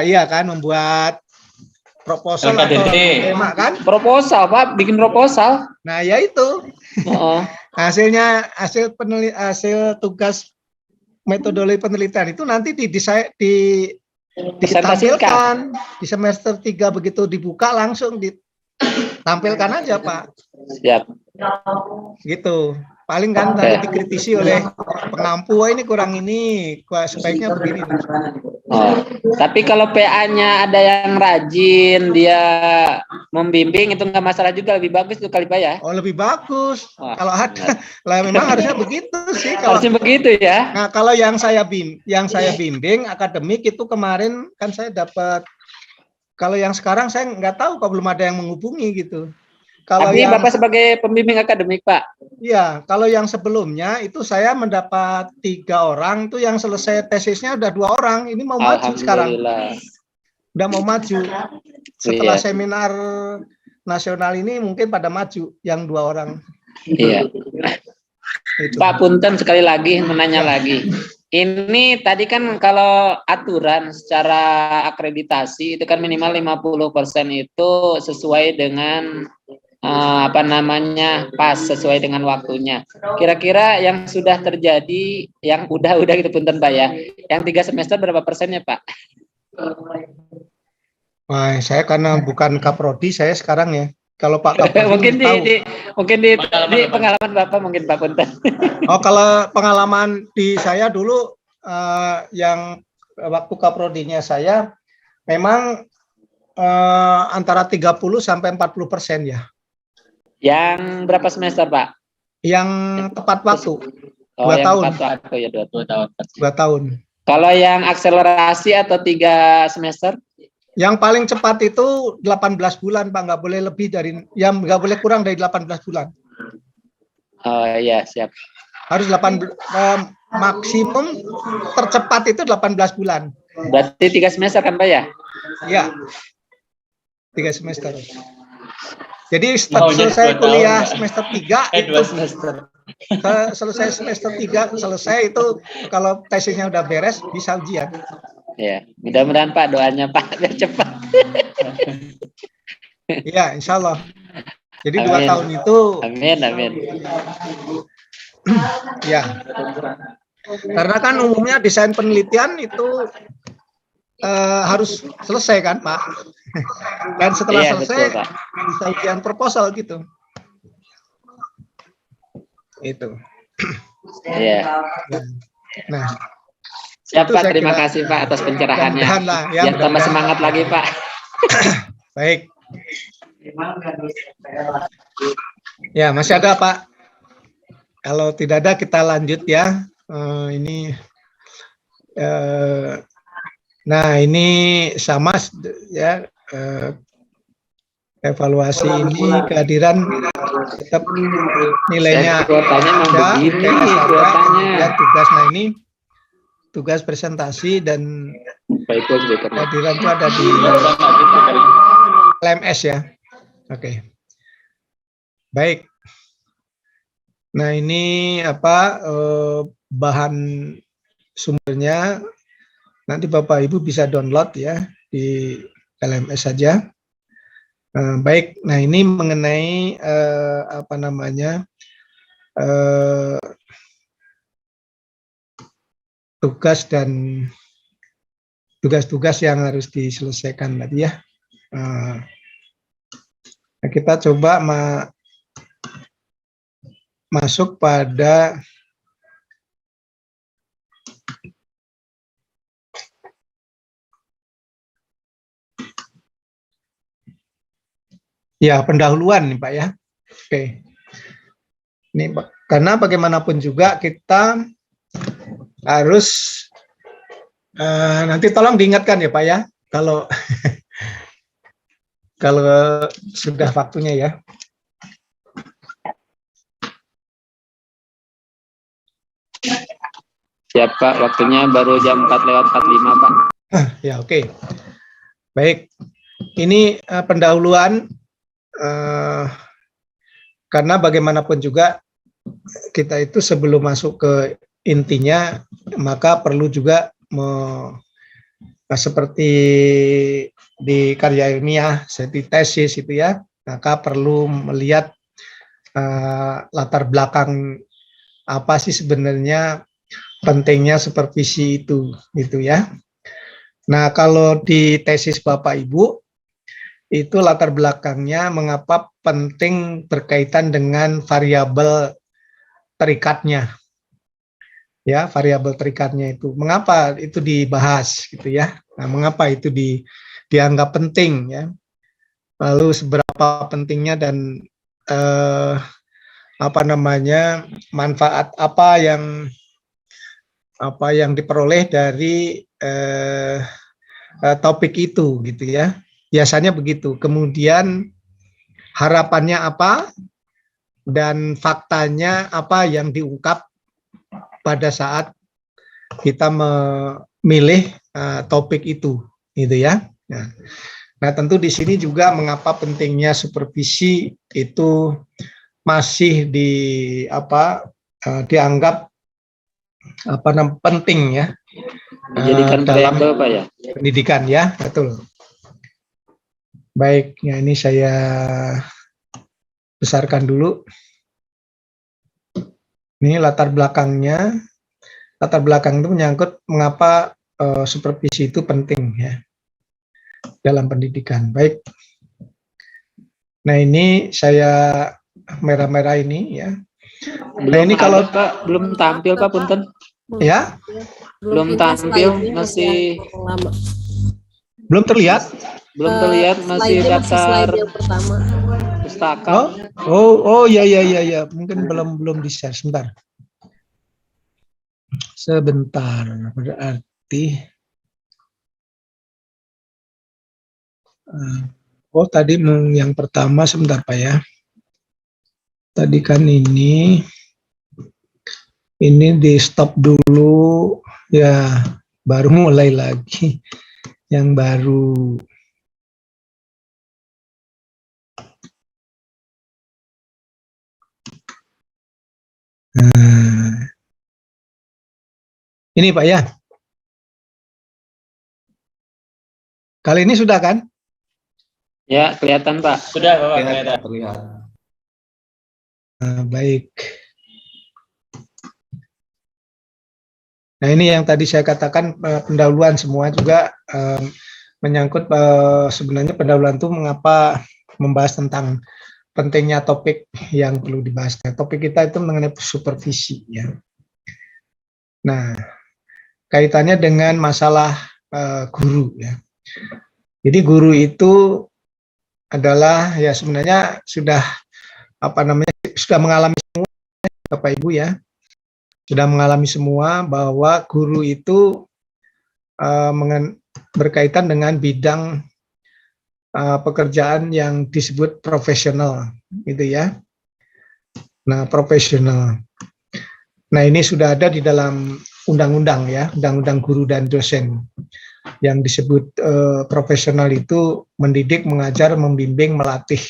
Iya kan, membuat proposal atau tema kan? Proposal, Pak, bikin proposal. Nah, ya itu. Hasil tugas metodologi penelitian itu nanti ditampilkan di semester 3 begitu dibuka langsung ditampilkan aja, Pak. Siap. Gitu. Paling kan nanti dikritisi oleh pengampu, ini kurang ini, sebaiknya begini. Tapi kalau PA-nya ada yang rajin, dia membimbing, itu nggak masalah juga, lebih bagus tuh kali Pak ya? Oh, lebih bagus. Kalau ada, lah memang harusnya begitu sih. Harusnya begitu ya. Nah, kalau yang saya bimbing akademik itu kemarin kan saya dapat. Kalau yang sekarang saya nggak tahu, kalau belum ada yang menghubungi gitu. Tapi Bapak sebagai pembimbing akademik, Pak? Iya, kalau yang sebelumnya itu saya mendapat 3 orang, itu yang selesai tesisnya udah 2 orang, ini mau maju sekarang. Udah mau maju. Setelah seminar nasional ini mungkin pada maju yang 2 orang. Iya. Itu. Pak Punten sekali lagi menanya lagi. Ini tadi kan kalau aturan secara akreditasi itu kan minimal 50% itu sesuai dengan pas sesuai dengan waktunya. Kira-kira yang sudah terjadi, yang udah gitu punten Pak ya. Yang 3 semester berapa persennya Pak? Wah, saya karena bukan Kaprodi, saya sekarang ya. Kalau Pak Kaprodi mungkin di pengalaman Bapak mungkin Pak punten. Oh, kalau pengalaman di saya dulu yang waktu Kaprodinya saya memang antara 30 sampai 40% ya. Yang berapa semester, Pak? Yang tepat waktu. 2 tahun. Tepat waktu ya, 2 tahun. 2 tahun. Kalau yang akselerasi atau 3 semester? Yang paling cepat itu 18 bulan, Pak. Nggak boleh lebih nggak boleh kurang dari 18 bulan. Oh iya, siap. Harus maksimum tercepat itu 18 bulan. Berarti 3 semester kan, Pak ya? Iya. 3 semester. Jadi selesai kuliah semester 3 itu 2 semester. Selesai semester 3 selesai itu kalau tesisnya udah beres bisa ujian. Ya, mudah-mudahan Pak doanya Pak biar cepat. Iya, insya Allah. Jadi 2 tahun itu. Amin. Ya. Karena kan umumnya desain penelitian itu harus selesai kan Pak. Dan setelah selesai betul, bisa ujian proposal gitu. Itu. Iya. Nah. Siap Pak, terima kasih Pak atas pencerahannya. Biar tambah semangat lagi Pak. Baik. Ya, masih ada Pak. Kalau tidak ada kita lanjut ya. Nah ini sama ya evaluasi ini kehadiran tetap nilainya ada, ya tugas. Nah ini tugas presentasi dan kehadiran itu ada di LMS ya. Oke. Baik. Nah, ini bahan sumbernya nanti Bapak Ibu bisa download ya di LMS saja. Baik. Nah, ini mengenai tugas yang harus diselesaikan tadi ya. Nah, kita coba masuk pada pendahuluan nih Pak ya. Oke. Ini karena bagaimanapun juga kita harus nanti tolong diingatkan ya Pak ya kalau kalau sudah waktunya ya. Siap Pak, waktunya baru jam 4:45 Pak. Ya oke. Baik, ini pendahuluan karena bagaimanapun juga kita itu sebelum masuk ke intinya maka perlu juga seperti di karya ilmiah, seperti tesis itu ya, maka perlu melihat latar belakang apa sih sebenarnya pentingnya supervisi itu gitu ya. Nah, kalau di tesis Bapak Ibu itu latar belakangnya mengapa penting berkaitan dengan variabel terikatnya. Ya, variabel terikatnya itu. Mengapa itu dibahas gitu ya. Nah, mengapa itu dianggap penting ya. Lalu seberapa pentingnya dan manfaat apa yang diperoleh dari topik itu gitu ya. Biasanya begitu. Kemudian harapannya apa dan faktanya apa yang diungkap pada saat kita memilih topik itu gitu ya. Nah, tentu di sini juga mengapa pentingnya supervisi itu masih dianggap penting ya. Dijadikan dalam variabel Pak ya. Pendidikan ya, betul. Baik, ya ini saya besarkan dulu. Ini latar belakangnya. Latar belakang itu menyangkut mengapa supervisi itu penting ya dalam pendidikan. Baik. Nah, ini saya merah-merah ini ya. Nah, ini kalau Pak belum tampil Pak punten. Ya? Belum tampil, masih belum terlihat. Belum terlihat, masih daftar pustaka. Oh ya. Mungkin belum di-share sebentar. Berarti tadi yang pertama sebentar Pak ya. Tadi kan ini di stop dulu ya, baru mulai lagi yang baru. Ini Pak ya. Kali ini sudah kan? Ya, kelihatan Pak. Sudah Bapak, kelihatan. Baik. Nah, ini yang tadi saya katakan pendahuluan semua juga menyangkut sebenarnya pendahuluan itu mengapa membahas tentang pentingnya topik yang perlu dibahas. Nah, topik kita itu mengenai supervisi ya. Nah, kaitannya dengan masalah guru ya. Jadi guru itu adalah ya sebenarnya sudah mengalami semua Bapak Ibu ya. Sudah mengalami semua bahwa guru itu berkaitan dengan bidang pekerjaan yang disebut profesional gitu ya. Nah, profesional. Nah, ini sudah ada di dalam undang-undang ya, undang-undang guru dan dosen. Yang disebut profesional itu mendidik, mengajar, membimbing, melatih.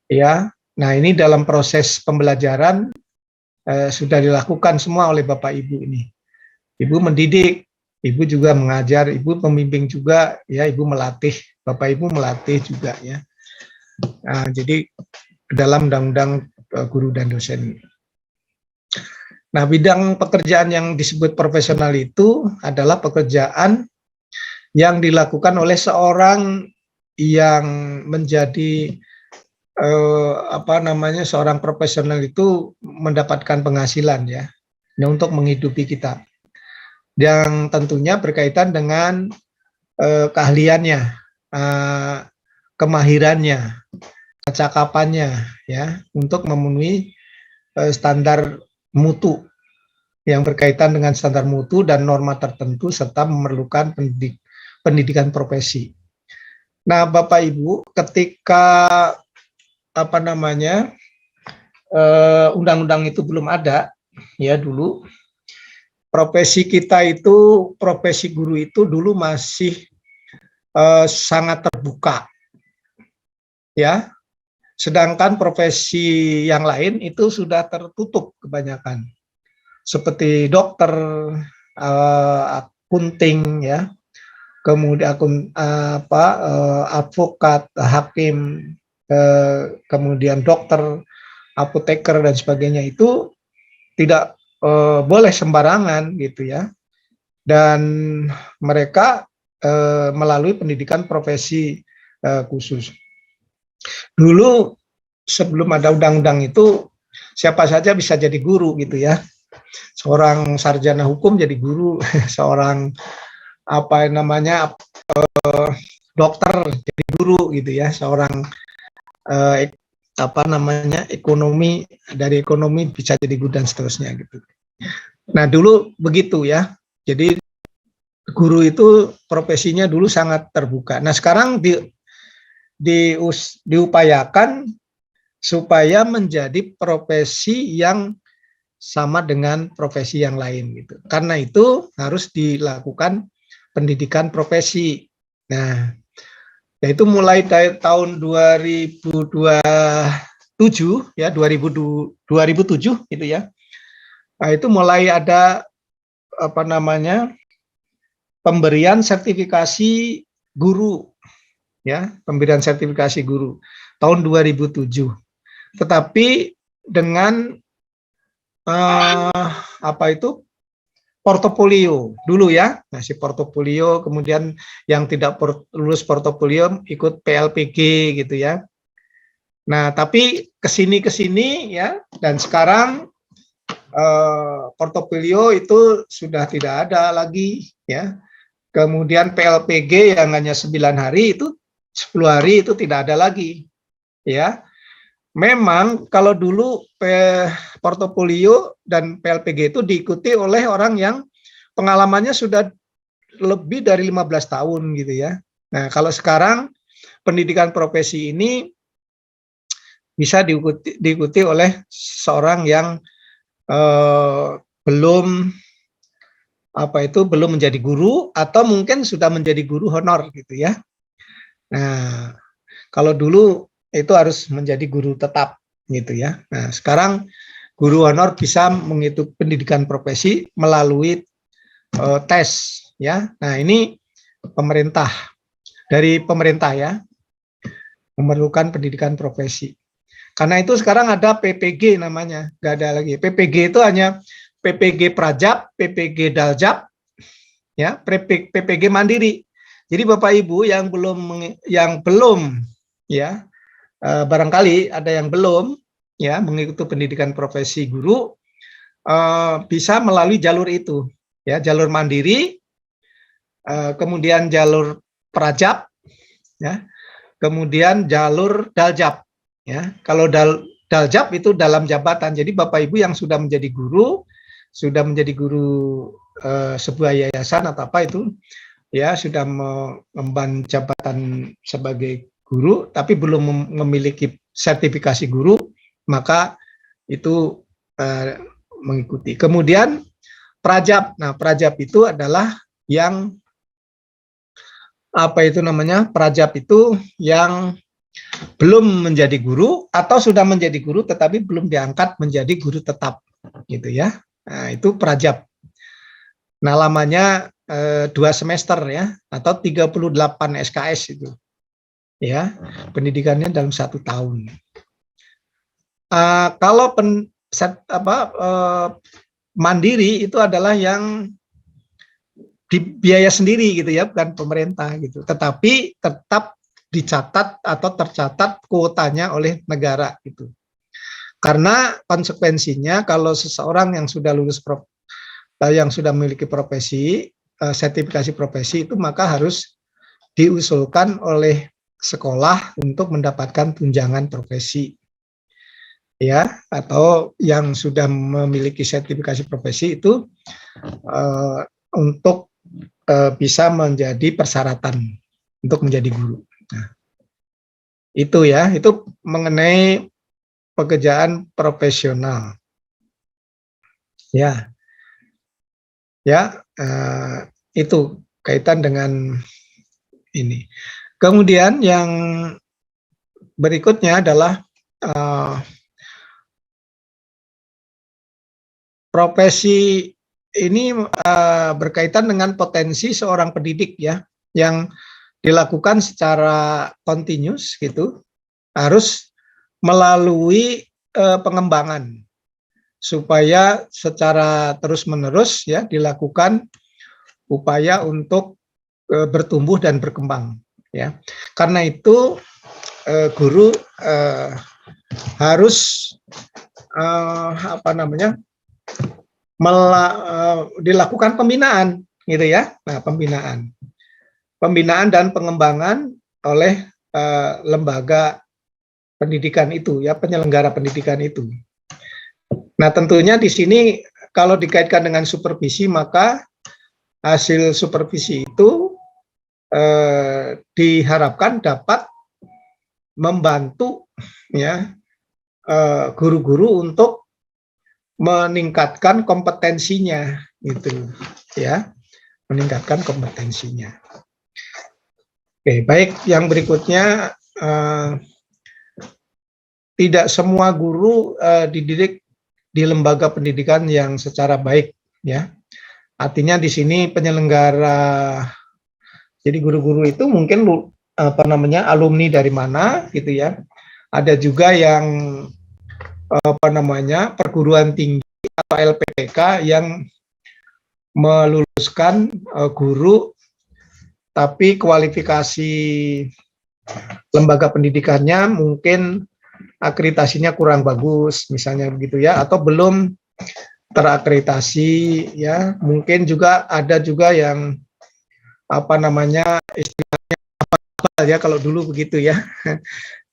Ya, Nah, ini dalam proses pembelajaran sudah dilakukan semua oleh Bapak Ibu ini. Ibu mendidik, Ibu juga mengajar, Ibu pembimbing juga, ya, Ibu melatih, Bapak Ibu melatih juga, ya. Nah, jadi dalam undang-undang guru dan dosen. Nah, bidang pekerjaan yang disebut profesional itu adalah pekerjaan yang dilakukan oleh seorang yang menjadi seorang profesional itu mendapatkan penghasilan, ya, untuk menghidupi kita, yang tentunya berkaitan dengan keahliannya, kemahirannya, kecakapannya, ya, untuk memenuhi standar mutu yang berkaitan dengan standar mutu dan norma tertentu serta memerlukan pendidikan profesi. Nah, Bapak Ibu, ketika undang-undang itu belum ada, ya, dulu profesi kita itu, profesi guru itu dulu masih sangat terbuka, ya. Sedangkan profesi yang lain itu sudah tertutup kebanyakan, seperti dokter, akunting, ya, kemudian advokat, hakim, kemudian dokter, apoteker dan sebagainya itu tidak boleh sembarangan, gitu, ya. Dan mereka melalui pendidikan profesi khusus. Dulu sebelum ada undang-undang itu siapa saja bisa jadi guru, gitu, ya. Seorang sarjana hukum jadi guru, seorang dokter jadi guru, gitu, ya. Seorang ekonomi, dari ekonomi bisa jadi guru dan seterusnya, gitu. Nah, dulu begitu, ya. Jadi guru itu profesinya dulu sangat terbuka. Nah, sekarang diupayakan supaya menjadi profesi yang sama dengan profesi yang lain, gitu. Karena itu harus dilakukan pendidikan profesi. Nah, yaitu mulai dari tahun 2007, ya, 2007 gitu, ya. Nah, itu mulai ada pemberian sertifikasi guru, ya, pemberian sertifikasi guru tahun 2007. Tetapi dengan portofolio dulu, ya. Nah, si portofolio, kemudian yang tidak lulus portofolio ikut PLPG, gitu, ya. Nah, tapi kesini, ya, dan sekarang portofolio itu sudah tidak ada lagi, ya. Kemudian PLPG yang hanya 9 hari itu 10 hari itu tidak ada lagi, ya. Memang kalau dulu portofolio dan PLPG itu diikuti oleh orang yang pengalamannya sudah lebih dari 15 tahun, gitu, ya. Nah, kalau sekarang pendidikan profesi ini bisa diikuti oleh seorang yang belum menjadi guru atau mungkin sudah menjadi guru honor, gitu, ya. Nah, kalau dulu itu harus menjadi guru tetap, gitu, ya. Nah, sekarang guru honor bisa mengikuti pendidikan profesi melalui tes, ya. Nah, ini dari pemerintah, ya, memerlukan pendidikan profesi. Karena itu sekarang ada PPG namanya, nggak ada lagi. PPG itu hanya PPG Prajab, PPG Daljab, ya, PPG Mandiri. Jadi Bapak Ibu yang belum, ya, barangkali ada yang belum, ya, mengikuti pendidikan profesi guru, bisa melalui jalur itu, ya, jalur Mandiri, kemudian jalur Prajab, ya, kemudian jalur Daljab. Ya, kalau Daljab itu dalam jabatan. Jadi Bapak Ibu yang sudah menjadi guru sebuah yayasan atau apa itu, ya, sudah mengemban jabatan sebagai guru tapi belum memiliki sertifikasi guru, maka itu mengikuti. Kemudian Prajab. Nah, Prajab itu adalah yang Prajab itu yang belum menjadi guru atau sudah menjadi guru tetapi belum diangkat menjadi guru tetap, gitu ya. Nah, itu prajab. Nah, lamanya 2 semester ya, atau 38 SKS itu. Ya, pendidikannya dalam 1 tahun. Kalau mandiri itu adalah yang dibiaya sendiri gitu ya, bukan pemerintah gitu. Tetapi tetap dicatat atau tercatat kuotanya oleh negara gitu. Karena konsekuensinya kalau seseorang yang sudah yang sudah memiliki profesi, sertifikasi profesi itu maka harus diusulkan oleh sekolah untuk mendapatkan tunjangan profesi. Ya, atau yang sudah memiliki sertifikasi profesi itu untuk bisa menjadi persyaratan untuk menjadi guru. Nah, itu ya, itu mengenai pekerjaan profesional. Ya, itu kaitan dengan ini. Kemudian yang berikutnya adalah profesi ini berkaitan dengan potensi seorang pendidik ya, yang dilakukan secara continuous gitu, harus melalui pengembangan supaya secara terus-menerus ya dilakukan upaya untuk bertumbuh dan berkembang ya. Karena itu guru harus dilakukan pembinaan gitu ya. Nah, pembinaan dan pengembangan oleh lembaga pendidikan itu ya, penyelenggara pendidikan itu. Nah, tentunya di sini kalau dikaitkan dengan supervisi, maka hasil supervisi itu diharapkan dapat membantu ya guru-guru untuk meningkatkan kompetensinya gitu ya, meningkatkan kompetensinya. Oke, baik, yang berikutnya tidak semua guru dididik di lembaga pendidikan yang secara baik ya. Artinya di sini penyelenggara, jadi guru-guru itu mungkin alumni dari mana gitu ya. Ada juga yang perguruan tinggi atau LPDK yang meluluskan guru tapi kualifikasi lembaga pendidikannya mungkin akreditasinya kurang bagus misalnya begitu ya, atau belum terakreditasi ya. Mungkin juga ada juga yang istilahnya ya, kalau dulu begitu ya.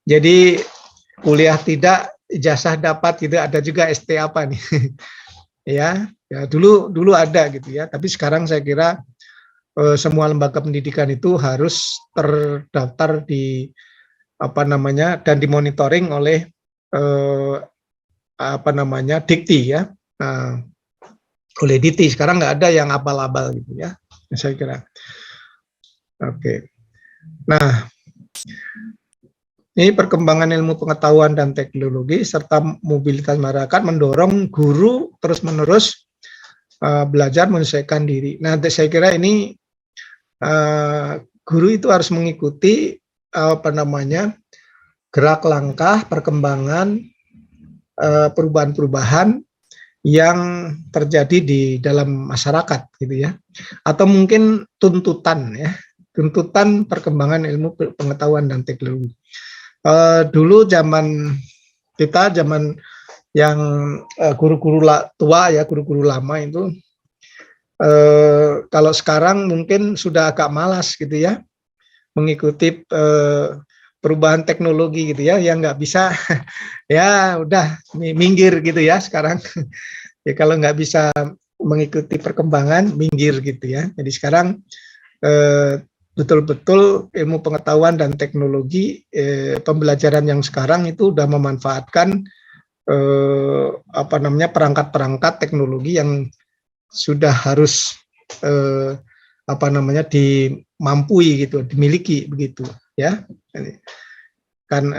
Jadi kuliah tidak, ijazah dapat gitu, ada juga ST apa nih. ya dulu ada gitu ya, tapi sekarang saya kira semua lembaga pendidikan itu harus terdaftar di dan dimonitoring oleh Dikti ya, oleh Dikti. Sekarang nggak ada yang abal-abal gitu ya, saya kira. Oke. Nah, ini perkembangan ilmu pengetahuan dan teknologi serta mobilitas masyarakat mendorong guru terus-menerus belajar menyesuaikan diri. Nah, saya kira ini guru itu harus mengikuti gerak langkah perkembangan perubahan-perubahan yang terjadi di dalam masyarakat gitu ya, atau mungkin tuntutan perkembangan ilmu pengetahuan dan teknologi. Dulu zaman yang guru-guru tua ya, guru-guru lama itu, kalau sekarang mungkin sudah agak malas gitu ya mengikuti perubahan teknologi gitu ya, yang nggak bisa ya udah minggir gitu ya sekarang. Ya kalau nggak bisa mengikuti perkembangan, minggir gitu ya. Jadi sekarang betul-betul ilmu pengetahuan dan teknologi, pembelajaran yang sekarang itu udah memanfaatkan perangkat-perangkat teknologi yang sudah harus dimampui gitu, dimiliki begitu ya. kan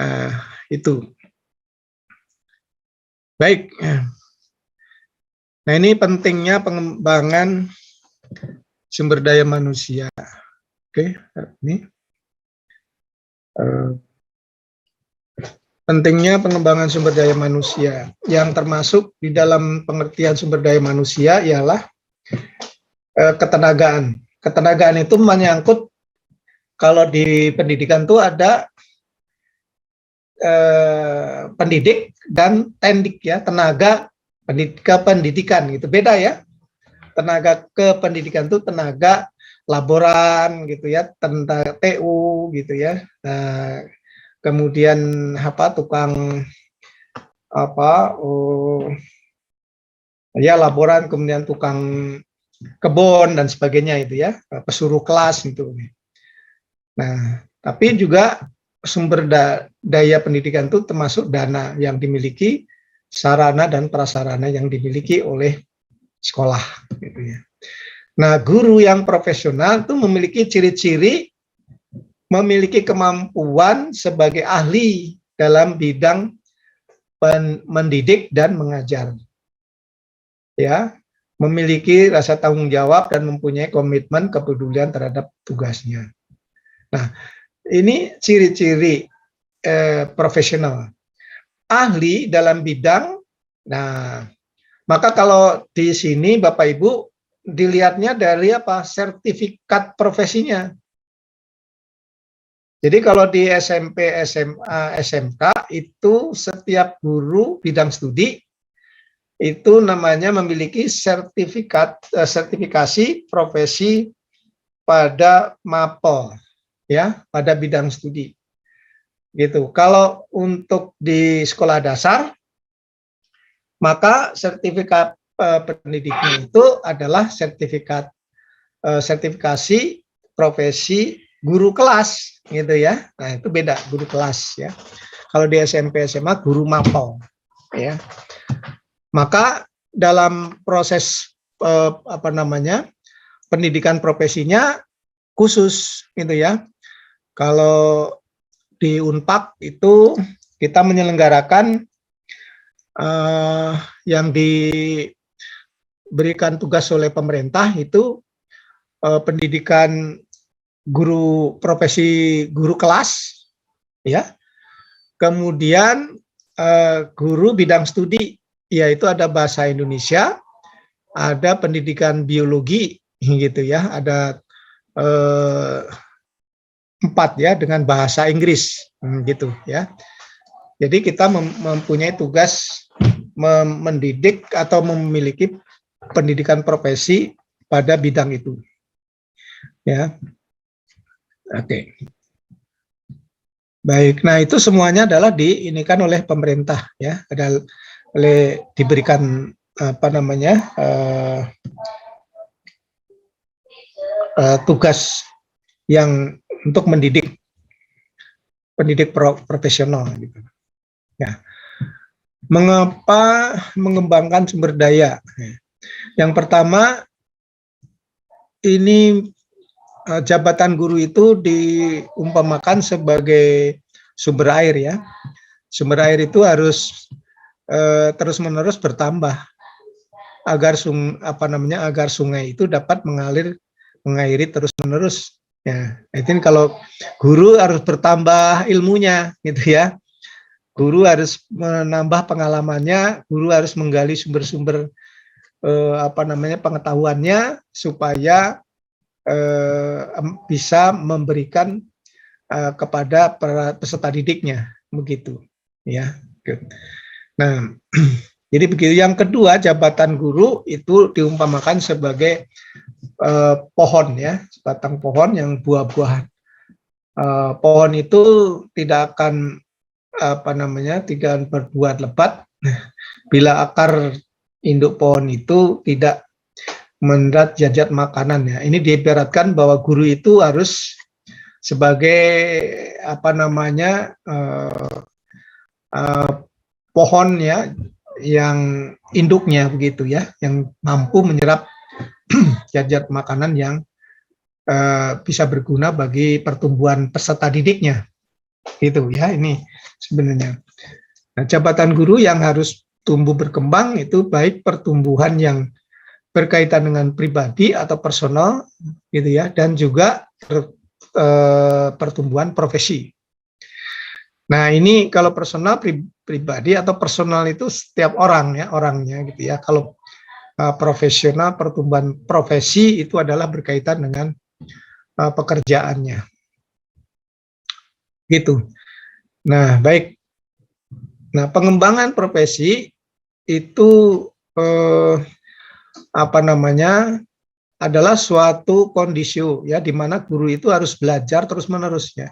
itu. Baik. Nah, ini pentingnya pengembangan sumber daya manusia. Oke, ini pentingnya pengembangan sumber daya manusia, yang termasuk di dalam pengertian sumber daya manusia ialah ketenagaan. Ketenagaan itu menyangkut, kalau di pendidikan itu ada pendidik dan tendik ya, tenaga kependidikan gitu, beda ya. Tenaga kependidikan itu tenaga laboran gitu ya, tenaga TU gitu ya. Nah, kemudian tukang ya laboran, kemudian tukang kebun dan sebagainya itu ya, pesuruh kelas itu. Nah, tapi juga sumber daya pendidikan itu termasuk dana yang dimiliki, sarana dan prasarana yang dimiliki oleh sekolah gitu ya. Nah, guru yang profesional itu memiliki ciri-ciri, memiliki kemampuan sebagai ahli dalam bidang mendidik dan mengajar. Ya, memiliki rasa tanggung jawab dan mempunyai komitmen kepedulian terhadap tugasnya. Nah, ini ciri-ciri profesional. Ahli dalam bidang. Nah, maka kalau di sini Bapak Ibu dilihatnya dari apa? Sertifikat profesinya. Jadi kalau di SMP, SMA, SMK itu setiap guru bidang studi itu namanya memiliki sertifikasi profesi pada MAPEL ya, pada bidang studi. Gitu. Kalau untuk di sekolah dasar, maka sertifikat pendidiknya itu adalah sertifikasi profesi guru kelas gitu ya. Nah, itu beda, guru kelas ya. Kalau di SMP SMA guru MAPEL ya. Maka dalam proses pendidikan profesinya khusus gitu ya. Kalau di Unpad itu kita menyelenggarakan yang diberikan tugas oleh pemerintah itu pendidikan guru profesi guru kelas ya, kemudian guru bidang studi, yaitu ada bahasa Indonesia, ada pendidikan biologi gitu ya, ada 4 ya dengan bahasa Inggris gitu ya. Jadi kita mempunyai tugas mendidik atau memiliki pendidikan profesi pada bidang itu ya. Oke. Baik, nah itu semuanya adalah diinikan oleh pemerintah ya, diberikan tugas yang untuk mendidik pendidik profesional gitu. Ya. Mengapa mengembangkan sumber daya? Yang pertama, ini jabatan guru itu diumpamakan sebagai sumber air ya. Sumber air itu harus terus-menerus bertambah agar agar sungai itu dapat mengairi terus-menerus. Ya, itu kalau guru harus bertambah ilmunya gitu ya. Guru harus menambah pengalamannya, guru harus menggali sumber-sumber pengetahuannya supaya bisa memberikan kepada para peserta didiknya begitu ya. Nah, jadi begitu. Yang kedua, jabatan guru itu diumpamakan sebagai pohon ya, sebatang pohon yang buah-buahan. Pohon itu tidak akan tidak berbuah lebat bila akar induk pohon itu tidak mendarat zat makanan ya. Ini diibaratkan bahwa guru itu harus sebagai pohon ya, yang induknya begitu ya, yang mampu menyerap zat makanan yang bisa berguna bagi pertumbuhan peserta didiknya Gitu ya, ini sebenarnya. Nah, jabatan guru yang harus tumbuh berkembang itu baik pertumbuhan yang berkaitan dengan pribadi atau personal gitu ya, dan juga pertumbuhan profesi. Nah, ini kalau personal pribadi atau personal itu setiap orang ya, orangnya gitu ya. Kalau profesional, pertumbuhan profesi itu adalah berkaitan dengan pekerjaannya. Gitu. Nah, baik. Nah, pengembangan profesi itu adalah suatu kondisi ya, di mana guru itu harus belajar terus-menerus ya.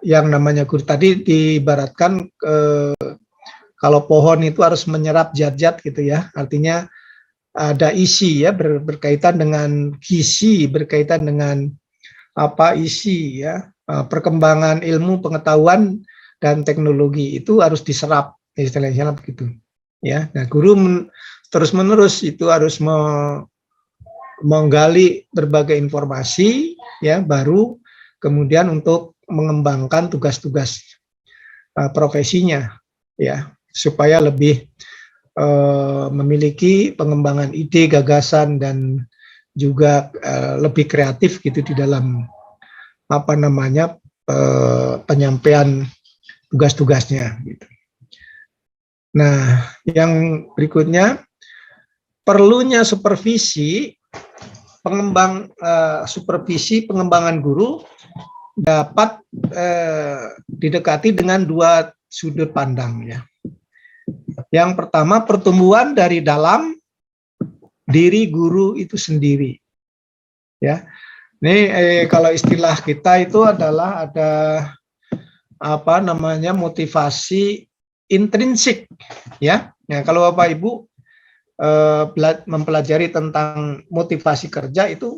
Yang namanya guru tadi diibaratkan kalau pohon itu harus menyerap zat-zat gitu ya, artinya ada isi ya, berkaitan dengan gizi, berkaitan dengan isi ya, perkembangan ilmu, pengetahuan dan teknologi itu harus diserap, istilahnya begitu ya. Nah, guru terus-menerus itu harus menggali berbagai informasi ya, baru kemudian untuk mengembangkan tugas-tugas profesinya ya, supaya lebih memiliki pengembangan ide, gagasan, dan juga lebih kreatif gitu di dalam penyampaian tugas-tugasnya gitu. Nah, yang berikutnya perlunya supervisi pengembangan guru dapat didekati dengan dua sudut pandang ya. Yang pertama, pertumbuhan dari dalam diri guru itu sendiri ya. Ini kalau istilah kita itu adalah ada motivasi intrinsik ya. Nah, kalau Bapak Ibu mempelajari tentang motivasi kerja, itu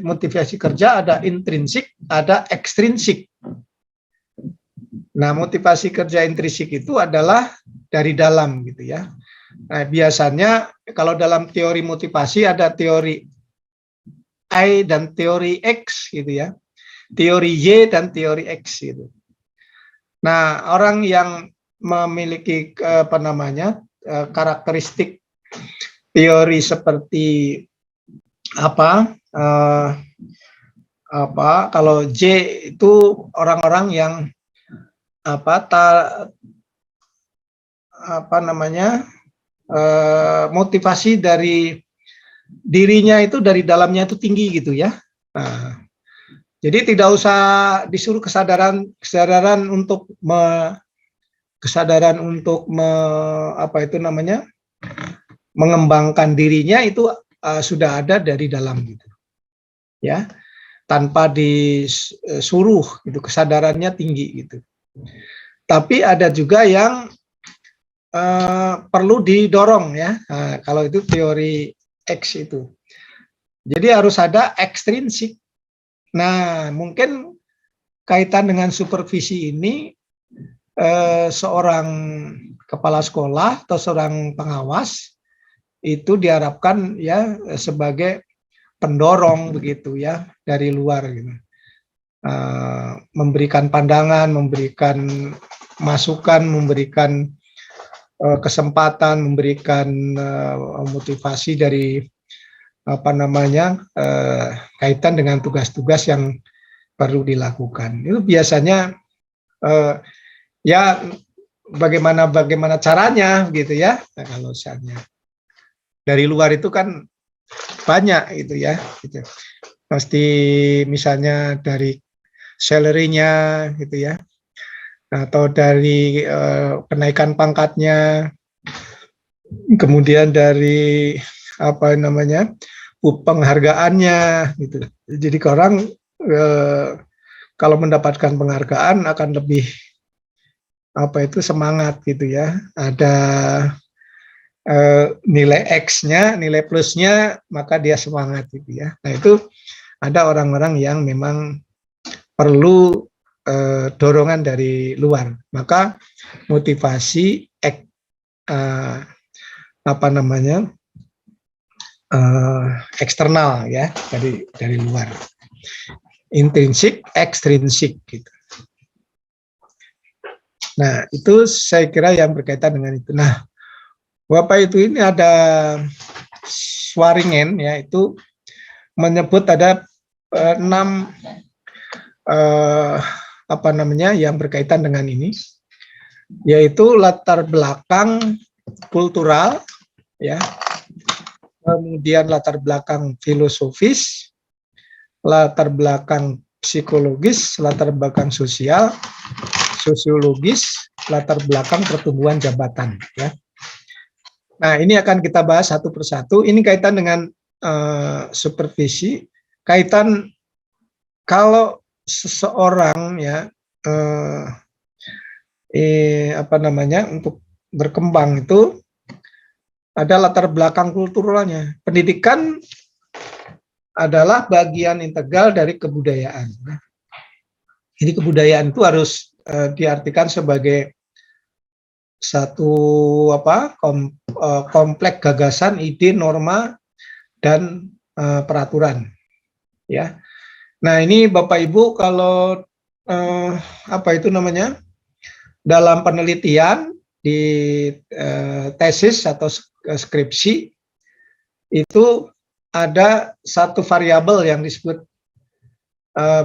motivasi kerja ada intrinsik, ada ekstrinsik. Nah, motivasi kerja intrinsik itu adalah dari dalam gitu ya. Nah, biasanya kalau dalam teori motivasi ada teori I dan teori X gitu ya. Teori Y dan teori X gitu. Nah, orang yang memiliki karakteristik teori seperti kalau J itu orang-orang yang motivasi dari dirinya itu dari dalamnya itu tinggi gitu ya. Nah, jadi tidak usah disuruh kesadaran untuk mengembangkan dirinya, itu sudah ada dari dalam gitu ya, tanpa disuruh gitu, kesadarannya tinggi gitu. Tapi ada juga yang perlu didorong ya. Nah, kalau itu teori X itu, jadi harus ada ekstrinsik. Nah, mungkin kaitan dengan supervisi ini, seorang kepala sekolah atau seorang pengawas itu diharapkan ya sebagai pendorong begitu ya dari luar gitu, memberikan pandangan, memberikan masukan, memberikan kesempatan, memberikan motivasi dari kaitan dengan tugas-tugas yang perlu dilakukan. Itu biasanya ya bagaimana caranya gitu ya. Nah, kalau misalnya dari luar itu kan banyak itu ya, gitu. Pasti misalnya dari salary-nya gitu ya, atau dari kenaikan pangkatnya, kemudian dari penghargaannya gitu. Jadi orang kalau mendapatkan penghargaan akan lebih semangat gitu ya. Ada nilai X-nya, nilai plusnya, maka dia semangat gitu ya. Nah, itu ada orang-orang yang memang perlu dorongan dari luar. Maka motivasi eksternal ya, dari luar. Intrinsik, ekstrinsik gitu. Nah, itu saya kira yang berkaitan dengan itu. Nah, Bapak itu ini ada Swaringen ya, itu menyebut ada 6 apa namanya yang berkaitan dengan ini, yaitu latar belakang kultural ya, kemudian latar belakang filosofis, latar belakang psikologis, latar belakang sosial, sosiologis, latar belakang pertumbuhan jabatan ya. Nah, ini akan kita bahas satu persatu. Ini kaitan dengan supervisi, kaitan kalau seseorang ya apa namanya untuk berkembang itu ada latar belakang kulturalnya. Pendidikan adalah bagian integral dari kebudayaan. Jadi kebudayaan itu harus diartikan sebagai satu kompleks gagasan, ide, norma, dan peraturan. Ya. Nah, ini Bapak Ibu kalau apa itu namanya? Dalam penelitian di tesis atau skripsi itu ada satu variabel yang disebut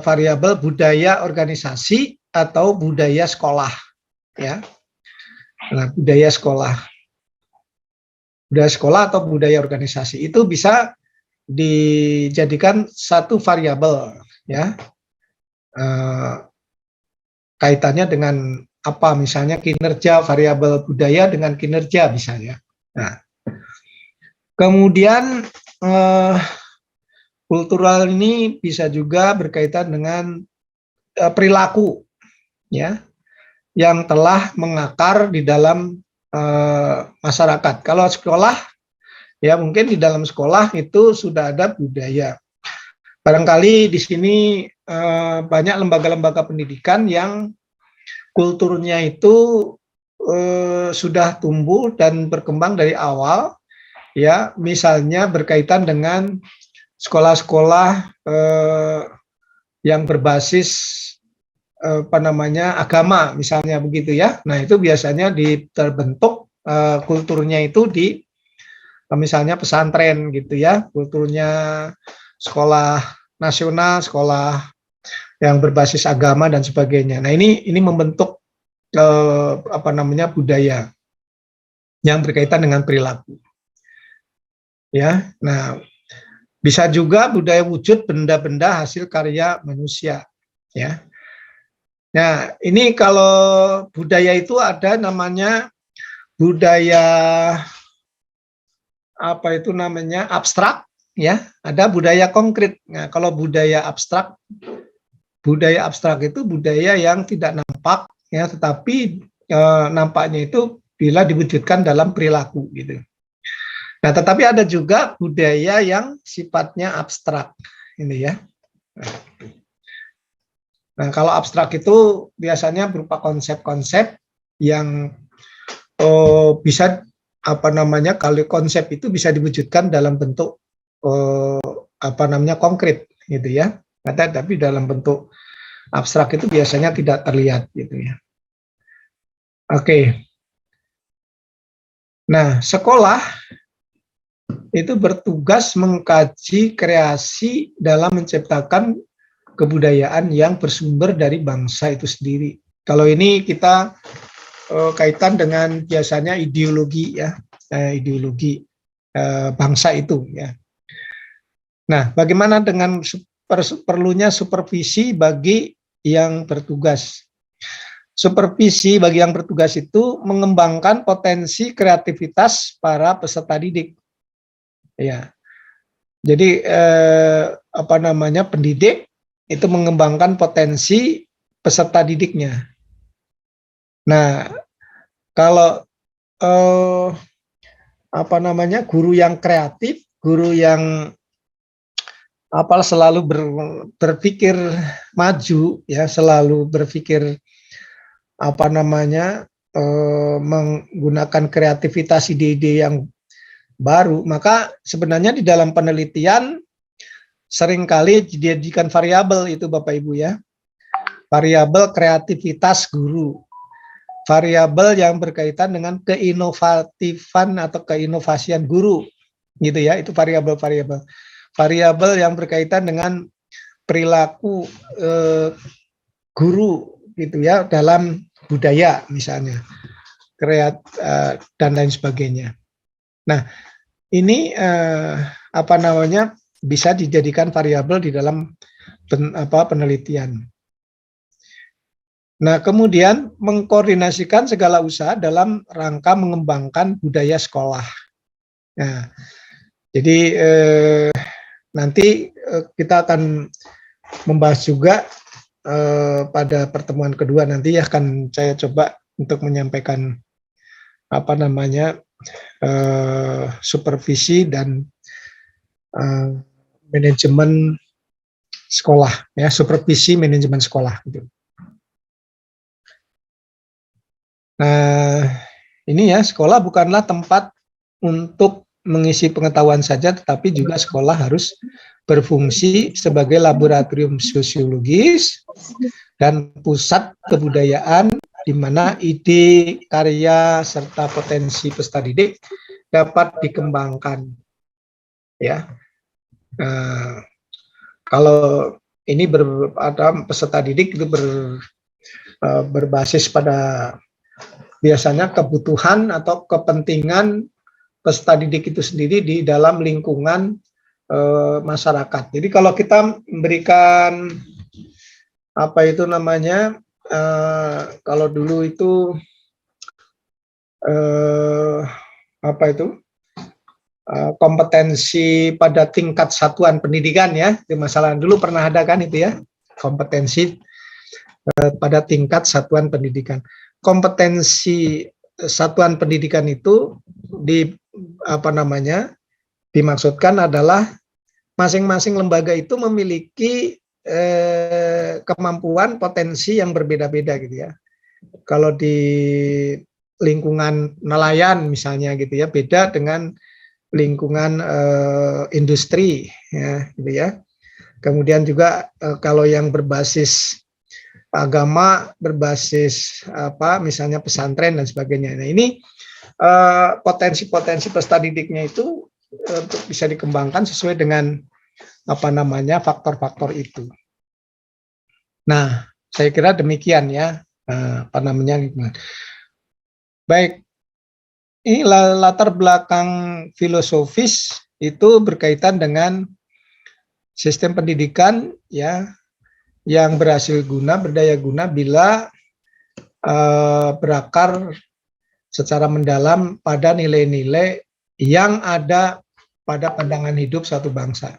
variabel budaya organisasi atau budaya sekolah ya. Nah, budaya sekolah atau budaya organisasi itu bisa dijadikan satu variabel ya, kaitannya dengan apa, misalnya kinerja, variabel budaya dengan kinerja misalnya. Nah, kemudian kultural ini bisa juga berkaitan dengan perilaku ya, yang telah mengakar di dalam masyarakat. Kalau sekolah ya mungkin di dalam sekolah itu sudah ada budaya. Barangkali di sini banyak lembaga-lembaga pendidikan yang kulturnya itu sudah tumbuh dan berkembang dari awal ya, misalnya berkaitan dengan sekolah-sekolah yang berbasis apa namanya agama misalnya begitu ya. Nah, itu biasanya terbentuk kulturnya itu di misalnya pesantren gitu ya, kulturnya sekolah nasional, sekolah yang berbasis agama dan sebagainya. Nah, ini membentuk apa namanya budaya yang berkaitan dengan perilaku. Ya. Nah, bisa juga budaya wujud benda-benda hasil karya manusia, ya. Nah, ini kalau budaya itu ada namanya budaya apa itu namanya abstrak, ya. Ada budaya konkret. Nah, kalau budaya abstrak itu budaya yang tidak nampak, ya, tetapi nampaknya itu bila diwujudkan dalam perilaku, gitu. Nah, tetapi ada juga budaya yang sifatnya abstrak, ini ya. Nah, kalau abstrak itu biasanya berupa konsep-konsep yang bisa apa namanya, kalau konsep itu bisa diwujudkan dalam bentuk apa namanya konkret, gitu ya. Tapi dalam bentuk abstrak itu biasanya tidak terlihat, gitu ya. Oke. Nah, sekolah itu bertugas mengkaji kreasi dalam menciptakan kebudayaan yang bersumber dari bangsa itu sendiri. Kalau ini kita kaitan dengan biasanya ideologi ya, ideologi bangsa itu ya. Nah, bagaimana dengan perlunya supervisi bagi yang bertugas? Supervisi bagi yang bertugas itu mengembangkan potensi kreativitas para peserta didik. Ya. Jadi apa namanya, pendidik itu mengembangkan potensi peserta didiknya. Nah, kalau apa namanya, guru yang kreatif, guru yang selalu berpikir maju ya, selalu berpikir apa namanya, menggunakan kreativitas ide-ide yang baru, maka sebenarnya di dalam penelitian seringkali dijadikan variabel itu Bapak Ibu ya, variabel kreativitas guru. variabel yang berkaitan dengan keinovatifan atau keinovasian guru, gitu ya. Itu variabel-variabel. Variabel yang berkaitan dengan perilaku guru, gitu ya, dalam budaya misalnya, dan lain sebagainya. Nah, ini bisa dijadikan variabel di dalam penelitian. Nah, kemudian mengkoordinasikan segala usaha dalam rangka mengembangkan budaya sekolah. Nah, jadi nanti kita akan membahas juga pada pertemuan kedua, nanti akan saya coba untuk menyampaikan supervisi dan manajemen sekolah, ya, supervisi manajemen sekolah gitu. Nah, ini ya, sekolah bukanlah tempat untuk mengisi pengetahuan saja, tetapi juga sekolah harus berfungsi sebagai laboratorium sosiologis dan pusat kebudayaan di mana ide, karya, serta potensi peserta didik dapat dikembangkan. Ya, kalau ini peserta didik itu berbasis pada biasanya kebutuhan atau kepentingan peserta didik itu sendiri di dalam lingkungan masyarakat. Jadi kalau kita memberikan kalau dulu itu kompetensi pada tingkat satuan pendidikan, ya, di masalah dulu pernah ada kan itu ya, kompetensi pada tingkat satuan pendidikan. Kompetensi satuan pendidikan itu dimaksudkan adalah masing-masing lembaga itu memiliki kemampuan potensi yang berbeda-beda gitu ya. Kalau di lingkungan nelayan misalnya gitu ya, beda dengan lingkungan industri, ya, gitu ya. Kemudian juga kalau yang berbasis agama, berbasis misalnya pesantren dan sebagainya. Nah, ini potensi-potensi peserta didiknya itu bisa dikembangkan sesuai dengan faktor-faktor itu. Nah, saya kira demikian ya, Baik, ini latar belakang filosofis itu berkaitan dengan sistem pendidikan, ya, yang berdaya guna bila berakar secara mendalam pada nilai-nilai yang ada pada pandangan hidup suatu bangsa.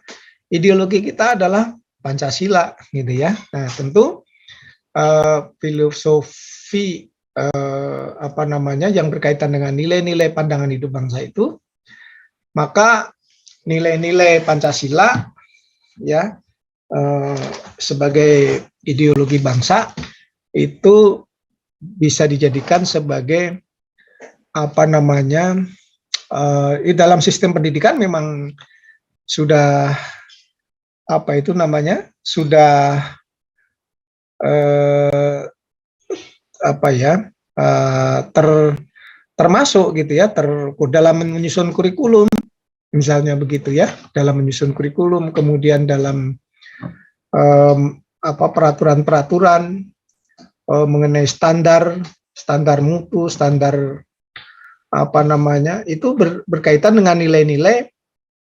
Ideologi kita adalah Pancasila, gitu ya. Nah, tentu filosofi yang berkaitan dengan nilai-nilai pandangan hidup bangsa itu, maka nilai-nilai Pancasila, ya, sebagai ideologi bangsa itu bisa dijadikan sebagai dalam sistem pendidikan memang sudah termasuk gitu ya, dalam menyusun kurikulum misalnya begitu ya, dalam menyusun kurikulum, kemudian dalam peraturan-peraturan mengenai standar mutu, standar itu berkaitan dengan nilai-nilai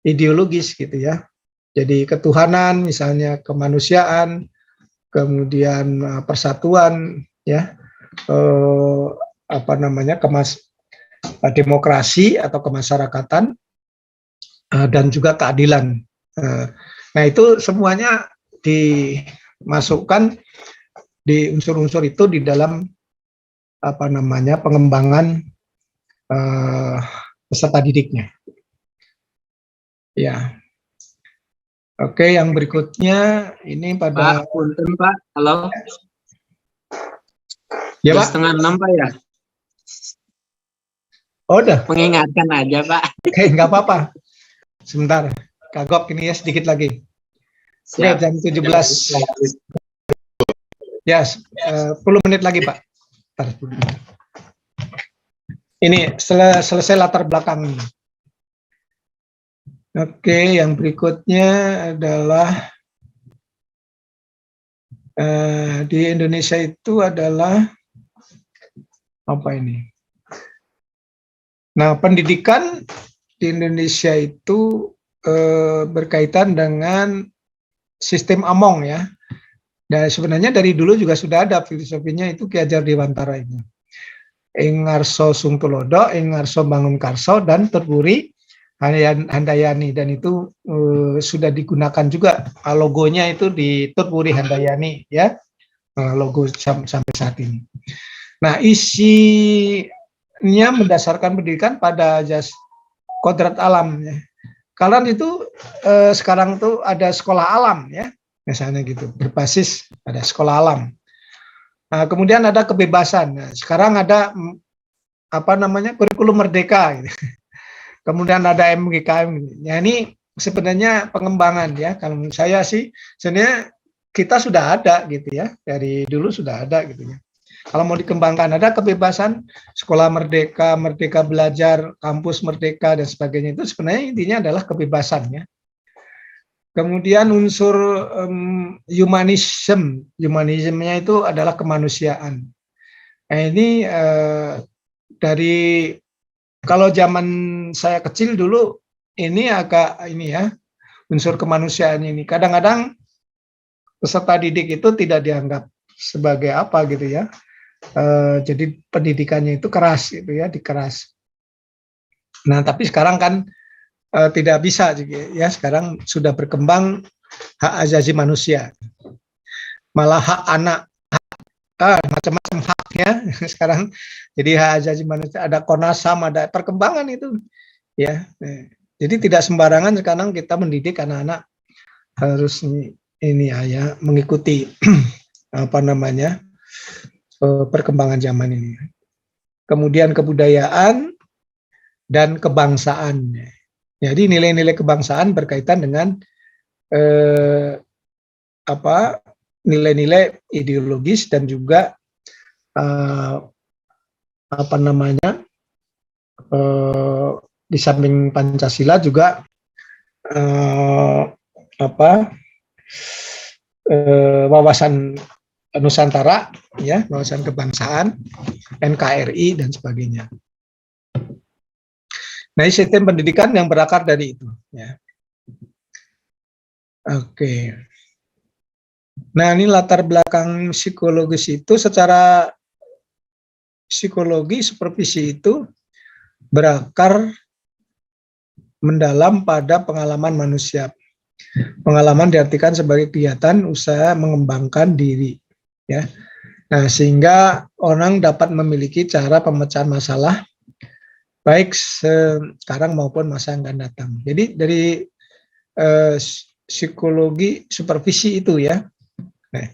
ideologis gitu ya. Jadi ketuhanan misalnya, kemanusiaan, kemudian persatuan, ya, demokrasi atau kemasyarakatan, dan juga keadilan. Nah, itu semuanya dimasukkan di unsur-unsur itu di dalam pengembangan peserta didiknya. Ya. Oke, yang berikutnya ini pada Pak, punten Pak. Halo. Ya, Pak. 5:30 Pak ya. Oh, udah. Mengingatkan aja Pak. Oke, nggak apa-apa. Sebentar, kagok ini ya sedikit lagi. Oke, jam 17. Ya, 10 menit lagi Pak. 10 menit. Ini selesai latar belakang ini. Oke, yang berikutnya adalah di Indonesia itu adalah apa ini? Nah, pendidikan di Indonesia itu berkaitan dengan sistem Among ya. Dan sebenarnya dari dulu juga sudah ada filosofinya, itu Ki Hajar Dewantara itu. Ing ngarso sungtulodo, ing ngarso bangun karso, dan Tutburi Handayani, dan itu sudah digunakan juga logonya itu di Tutburi Handayani ya, logo sampai saat ini. Nah, isinya mendasarkan pendidikan pada jas kodrat alam ya. Kalian itu sekarang tuh ada sekolah alam ya, misalnya gitu, berbasis pada sekolah alam. Nah, kemudian ada kebebasan. Nah, sekarang ada apa namanya, kurikulum merdeka gitu. Kemudian ada MGKM. Ya, ini sebenarnya pengembangan ya. Kalau menurut saya sih sebenarnya kita sudah ada gitu ya. Dari dulu sudah ada gitu ya. Kalau mau dikembangkan, ada kebebasan, sekolah merdeka, merdeka belajar, kampus merdeka dan sebagainya, itu sebenarnya intinya adalah kebebasan ya. Kemudian unsur humanismenya itu adalah kemanusiaan. Nah, ini dari kalau zaman saya kecil dulu ini agak ini ya, unsur kemanusiaan ini. Kadang-kadang peserta didik itu tidak dianggap sebagai apa gitu ya. Jadi pendidikannya itu keras gitu ya, dikeras. Nah, tapi sekarang kan tidak bisa ya, sekarang sudah berkembang hak asasi manusia. Malah hak anak, macam-macam haknya sekarang. Jadi hak asasi manusia, ada Komnas HAM, ada perkembangan itu ya. Jadi tidak sembarangan sekarang kita mendidik anak-anak, harus ini ya, mengikuti apa namanya, perkembangan zaman ini. Kemudian kebudayaan dan kebangsaan. Jadi nilai-nilai kebangsaan berkaitan dengan nilai-nilai ideologis dan juga apa namanya, di samping Pancasila juga wawasan Nusantara ya, wawasan kebangsaan, NKRI dan sebagainya. Nah, sistem pendidikan yang berakar dari itu ya. Oke. Nah, ini latar belakang psikologis itu, secara psikologi supervisi itu berakar mendalam pada pengalaman manusia. Pengalaman diartikan sebagai kegiatan usaha mengembangkan diri ya. Nah, sehingga orang dapat memiliki cara pemecahan masalah baik sekarang maupun masa yang akan datang. Jadi dari psikologi supervisi itu ya. Nah,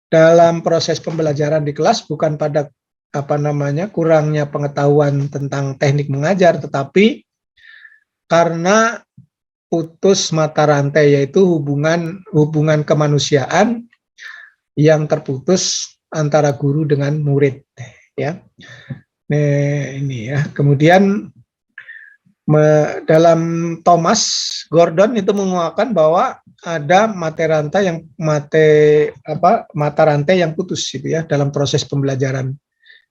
dalam proses pembelajaran di kelas bukan pada apa namanya, kurangnya pengetahuan tentang teknik mengajar, tetapi karena putus mata rantai, yaitu hubungan kemanusiaan yang terputus antara guru dengan murid ya. Nah, ini ya. Kemudian dalam Thomas Gordon itu menguatkan bahwa ada mata rantai yang putus gitu ya dalam proses pembelajaran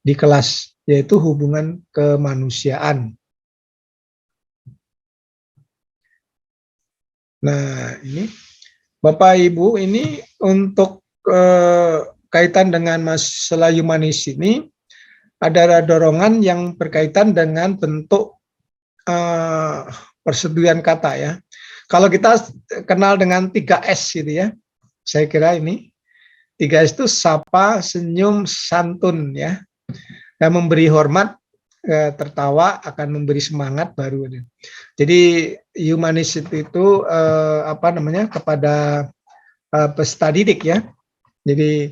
di kelas, yaitu hubungan kemanusiaan. Nah, ini Bapak Ibu, ini untuk kaitan dengan masalah humanis ini ada dorongan yang berkaitan dengan bentuk persetujuan kata ya. Kalau kita kenal dengan 3S gitu ya, saya kira ini 3S itu sapa, senyum, santun ya. Dan memberi hormat, tertawa, akan memberi semangat baru. Jadi humanis itu apa namanya, kepada peserta didik ya. Jadi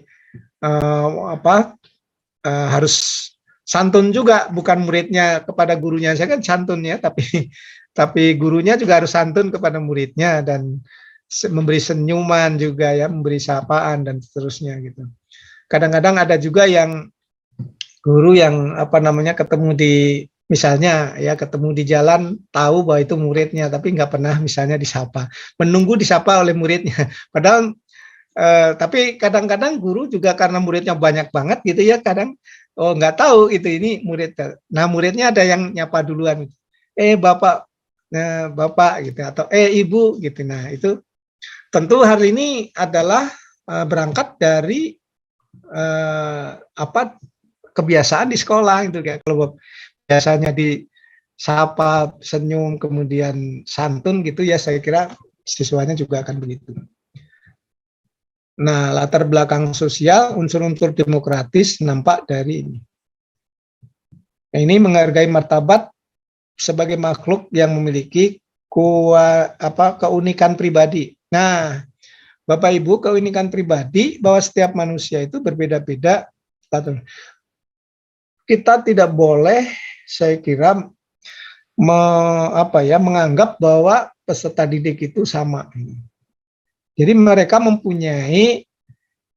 harus santun juga, bukan muridnya kepada gurunya. Saya kan santun ya, tapi gurunya juga harus santun kepada muridnya dan memberi senyuman juga ya, memberi sapaan dan seterusnya gitu. Kadang-kadang ada juga yang guru yang ketemu di misalnya ya ketemu di jalan tahu bahwa itu muridnya tapi nggak pernah misalnya disapa, menunggu disapa oleh muridnya. Padahal tapi kadang-kadang guru juga karena muridnya banyak banget gitu ya, kadang nggak tahu itu ini murid. Nah muridnya ada yang nyapa duluan, bapak, bapak gitu atau ibu gitu. Nah itu tentu hal ini adalah berangkat dari kebiasaan di sekolah gitu kayak kalau biasanya disapa senyum kemudian santun gitu ya, saya kira siswanya juga akan begitu. Nah, latar belakang sosial, unsur-unsur demokratis nampak dari ini. Nah, ini menghargai martabat sebagai makhluk yang memiliki keunikan pribadi. Nah, Bapak Ibu, keunikan pribadi bahwa setiap manusia itu berbeda-beda. Kita tidak boleh, saya kira, menganggap bahwa peserta didik itu sama. Jadi mereka mempunyai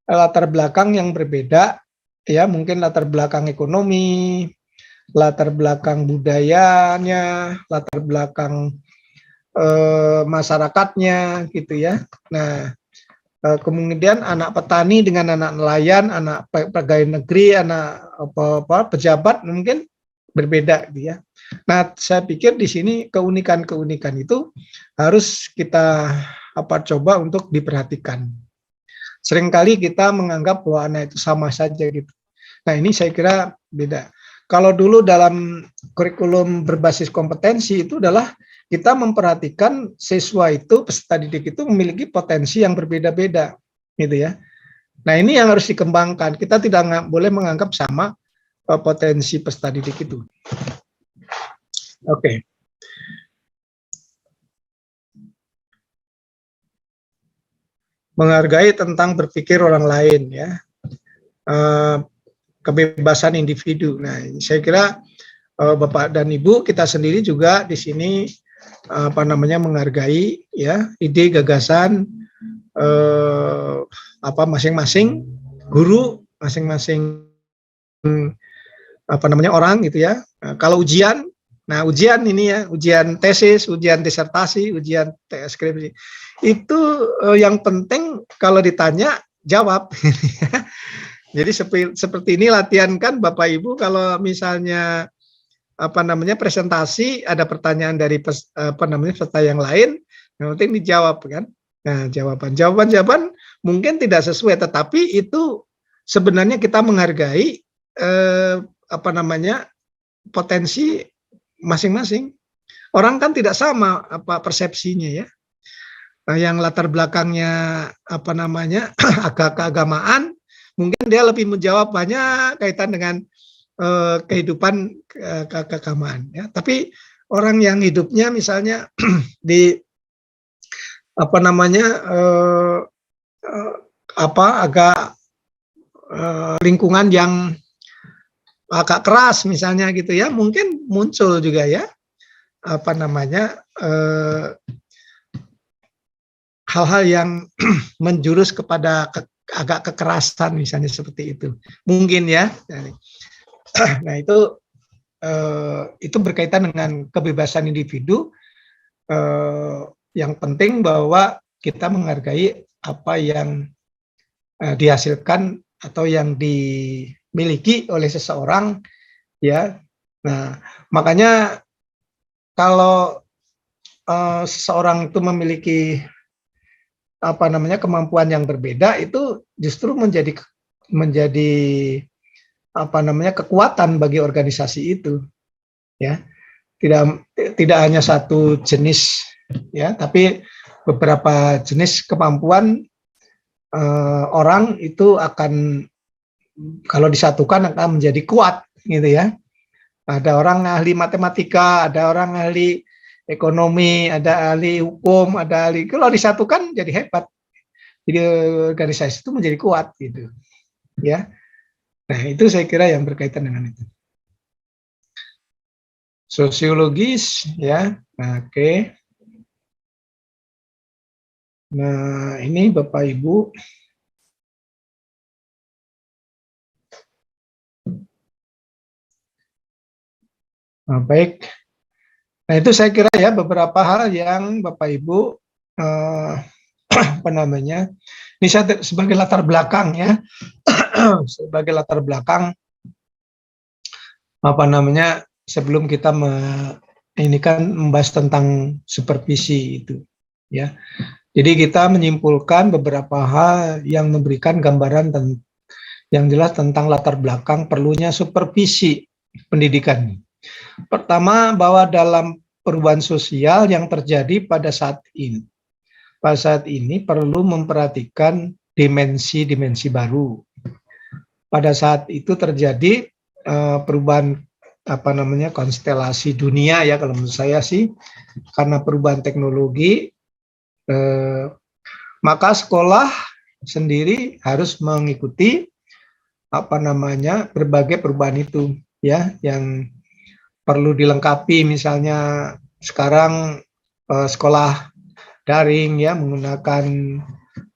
latar belakang yang berbeda, ya mungkin latar belakang ekonomi, latar belakang budayanya, latar belakang masyarakatnya, gitu ya. Nah, kemudian anak petani dengan anak nelayan, anak pegawai negeri, anak pejabat mungkin berbeda, gitu ya. Nah, saya pikir di sini keunikan-keunikan itu harus kita coba untuk diperhatikan. Seringkali kita menganggap bahwa anak itu sama saja gitu. Nah, ini saya kira beda. Kalau dulu dalam kurikulum berbasis kompetensi itu adalah kita memperhatikan siswa itu, peserta didik itu memiliki potensi yang berbeda-beda, gitu ya. Nah, ini yang harus dikembangkan. Kita tidak boleh menganggap sama potensi peserta didik itu. Oke. Menghargai tentang berpikir orang lain, ya, kebebasan individu. Nah, saya kira Bapak dan Ibu, kita sendiri juga di sini menghargai ya ide gagasan masing-masing guru, masing-masing orang gitu ya. Kalau ujian, ujian ini ya, ujian tesis, ujian disertasi, ujian skripsi itu yang penting kalau ditanya jawab. Jadi seperti ini latihan kan Bapak Ibu, kalau misalnya presentasi ada pertanyaan dari peserta yang lain, yang penting dijawab kan. Nah, jawaban mungkin tidak sesuai, tetapi itu sebenarnya kita menghargai potensi masing-masing. Orang kan tidak sama persepsinya ya. Nah, yang latar belakangnya agak keagamaan, mungkin dia lebih menjawab banyak kaitan dengan kehidupan keagamaan ya. Tapi orang yang hidupnya misalnya di agak lingkungan yang agak keras misalnya gitu ya, mungkin muncul juga ya hal-hal yang menjurus kepada agak kekerasan misalnya seperti itu mungkin ya. Nah itu berkaitan dengan kebebasan individu. Yang penting bahwa kita menghargai apa yang dihasilkan atau yang dimiliki oleh seseorang ya. Nah makanya kalau seseorang itu memiliki kemampuan yang berbeda, itu justru menjadi kekuatan bagi organisasi itu ya. Tidak hanya satu jenis ya, tapi beberapa jenis kemampuan orang itu akan kalau disatukan akan menjadi kuat gitu ya. Ada orang ahli matematika, ada orang ahli ekonomi, ada ahli hukum, ada ahli, kalau disatukan jadi hebat. Jadi organisasi itu menjadi kuat gitu. Ya. Nah, itu saya kira yang berkaitan dengan itu. Sosiologis ya. Nah, oke. Nah, ini Bapak Ibu Baik. Nah, itu saya kira ya beberapa hal yang Bapak Ibu apa namanya? Ini saya sebagai latar belakang ya. Sebagai latar belakang apa namanya? Sebelum kita ini kan membahas tentang supervisi itu ya. Jadi kita menyimpulkan beberapa hal yang memberikan gambaran yang jelas tentang latar belakang perlunya supervisi pendidikan. Pertama, bahwa dalam perubahan sosial yang terjadi pada saat ini perlu memperhatikan dimensi-dimensi baru. Pada saat itu terjadi perubahan konstelasi dunia ya, kalau menurut saya sih, karena perubahan teknologi, maka sekolah sendiri harus mengikuti berbagai perubahan itu ya, yang perlu dilengkapi. Misalnya sekarang sekolah daring ya, menggunakan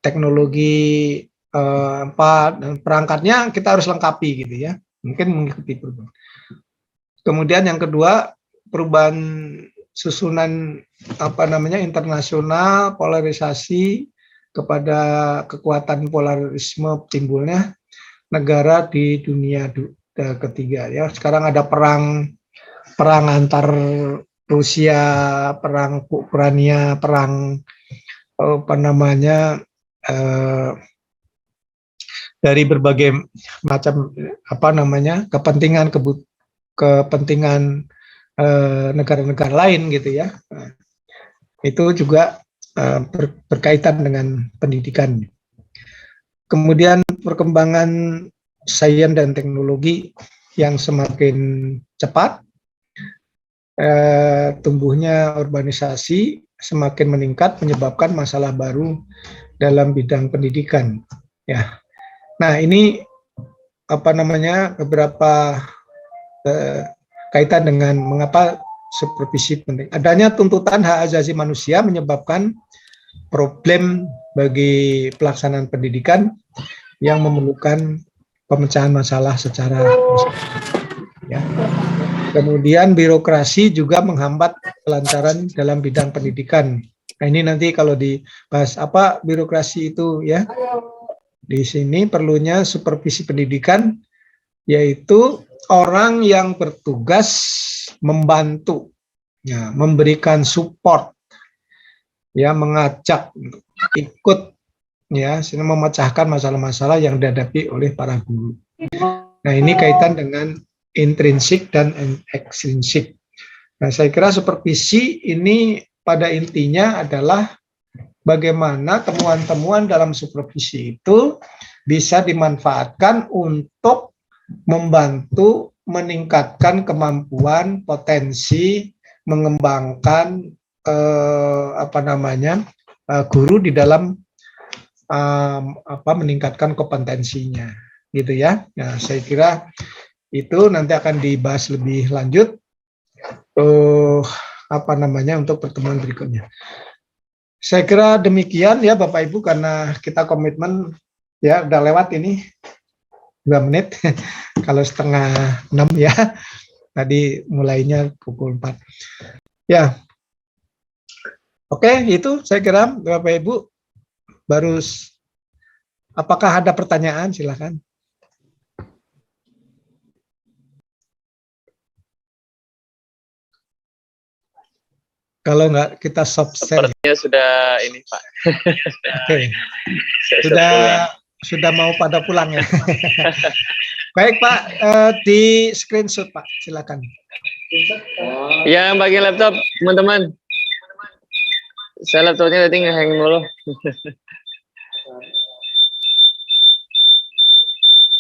teknologi dan perangkatnya kita harus lengkapi gitu ya, mungkin mengikuti perubahan. Kemudian yang kedua, perubahan susunan internasional, polarisasi kepada kekuatan polarisme timbulnya negara di dunia ketiga ya. Sekarang ada perang antar Rusia, perang Ukraina, perang dari berbagai macam kepentingan negara-negara lain gitu ya. Itu juga berkaitan dengan pendidikan. Kemudian perkembangan sains dan teknologi yang semakin cepat, tumbuhnya urbanisasi semakin meningkat, menyebabkan masalah baru dalam bidang pendidikan. Ya, nah ini beberapa kaitan dengan mengapa supervisi penting. Adanya tuntutan hak asasi manusia menyebabkan problem bagi pelaksanaan pendidikan yang memerlukan pemecahan masalah secara ya. Kemudian birokrasi juga menghambat kelancaran dalam bidang pendidikan. Nah, ini nanti kalau dibahas apa birokrasi itu ya. Di sini perlunya supervisi pendidikan, yaitu orang yang bertugas membantu, ya, memberikan support, ya, mengajak ikut, ya, sehingga memecahkan masalah-masalah yang dihadapi oleh para guru. Nah, ini kaitan dengan intrinsik dan ekstrinsik. Nah, saya kira supervisi ini pada intinya adalah bagaimana temuan-temuan dalam supervisi itu bisa dimanfaatkan untuk membantu meningkatkan kemampuan, potensi, mengembangkan guru di dalam meningkatkan kompetensinya, gitu ya. Nah, saya kira itu nanti akan dibahas lebih lanjut untuk pertemuan berikutnya. Saya kira demikian ya Bapak Ibu, karena kita komitmen ya udah lewat ini 2 menit kalau 5:30 ya, tadi mulainya pukul 4 ya. Oke, itu saya kira Bapak Ibu. Apakah ada pertanyaan? Silakan. Kalau enggak, kita soft share. Sepertinya sudah ini Pak. Oke. Sudah mau pada pulang ya. Baik Pak, di screenshot Pak, silakan. Ya, bagi laptop teman-teman. Saya laptopnya tadi nge-hang dulu.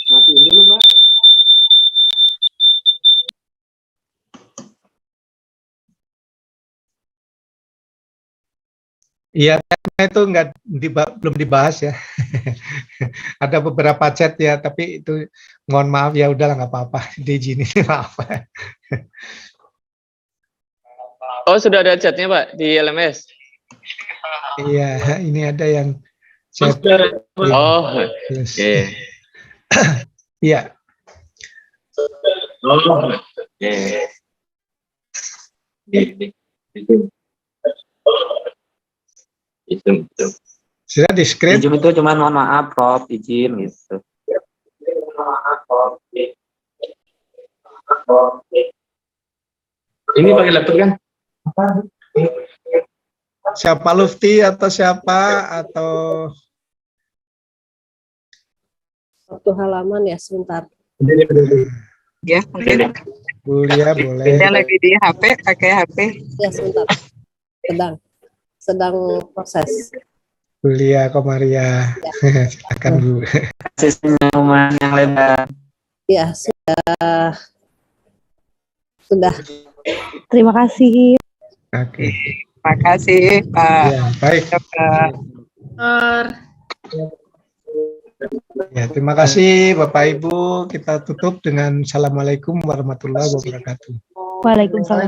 Matiin dulu Pak. Iya, itu belum dibahas ya. Ada beberapa chat ya, tapi itu mohon maaf ya, udahlah nggak apa-apa. Diizinin, maaf. Oh, sudah ada chatnya Pak di LMS? Iya, ini ada yang chat. Oh, yes. Yeah. Iya. Oh, yeah. Sudah di screen? Izin itu cuma mohon maaf, Prof. Izin gitu. Ini pakai laptop kan? Siapa Lufti atau siapa atau Satu halaman ya sebentar. Ya, mungkin Bulia boleh. saya lagi di HP, pakai HP. Ya sebentar. Sedang proses. Bulia Komaria. Silakan Bu. Kasih senyuman yang lebar. Ya sudah. Terima kasih. Oke. Terima kasih Pak Ya, baik. Dokter. Ya, terima kasih Bapak Ibu. Kita tutup dengan Assalamualaikum warahmatullahi wabarakatuh. Waalaikumsalam.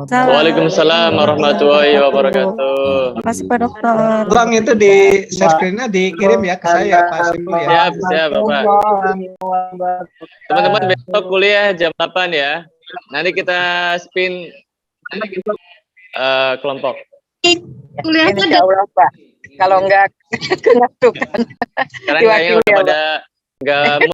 Waalaikumsalam warahmatullahi wabarakatuh. Terima kasih Pak Dokter. Ulang itu di share screen-nya dikirim ya ke saya Pak Saiful ya. Siap, Bapak. Teman-teman besok kuliah jam 8 ya. Nanti kita spin kelompok. Insya Allah Pak. Kalau enggak kena tuh kan. Sekarang kayaknya udah pada nggak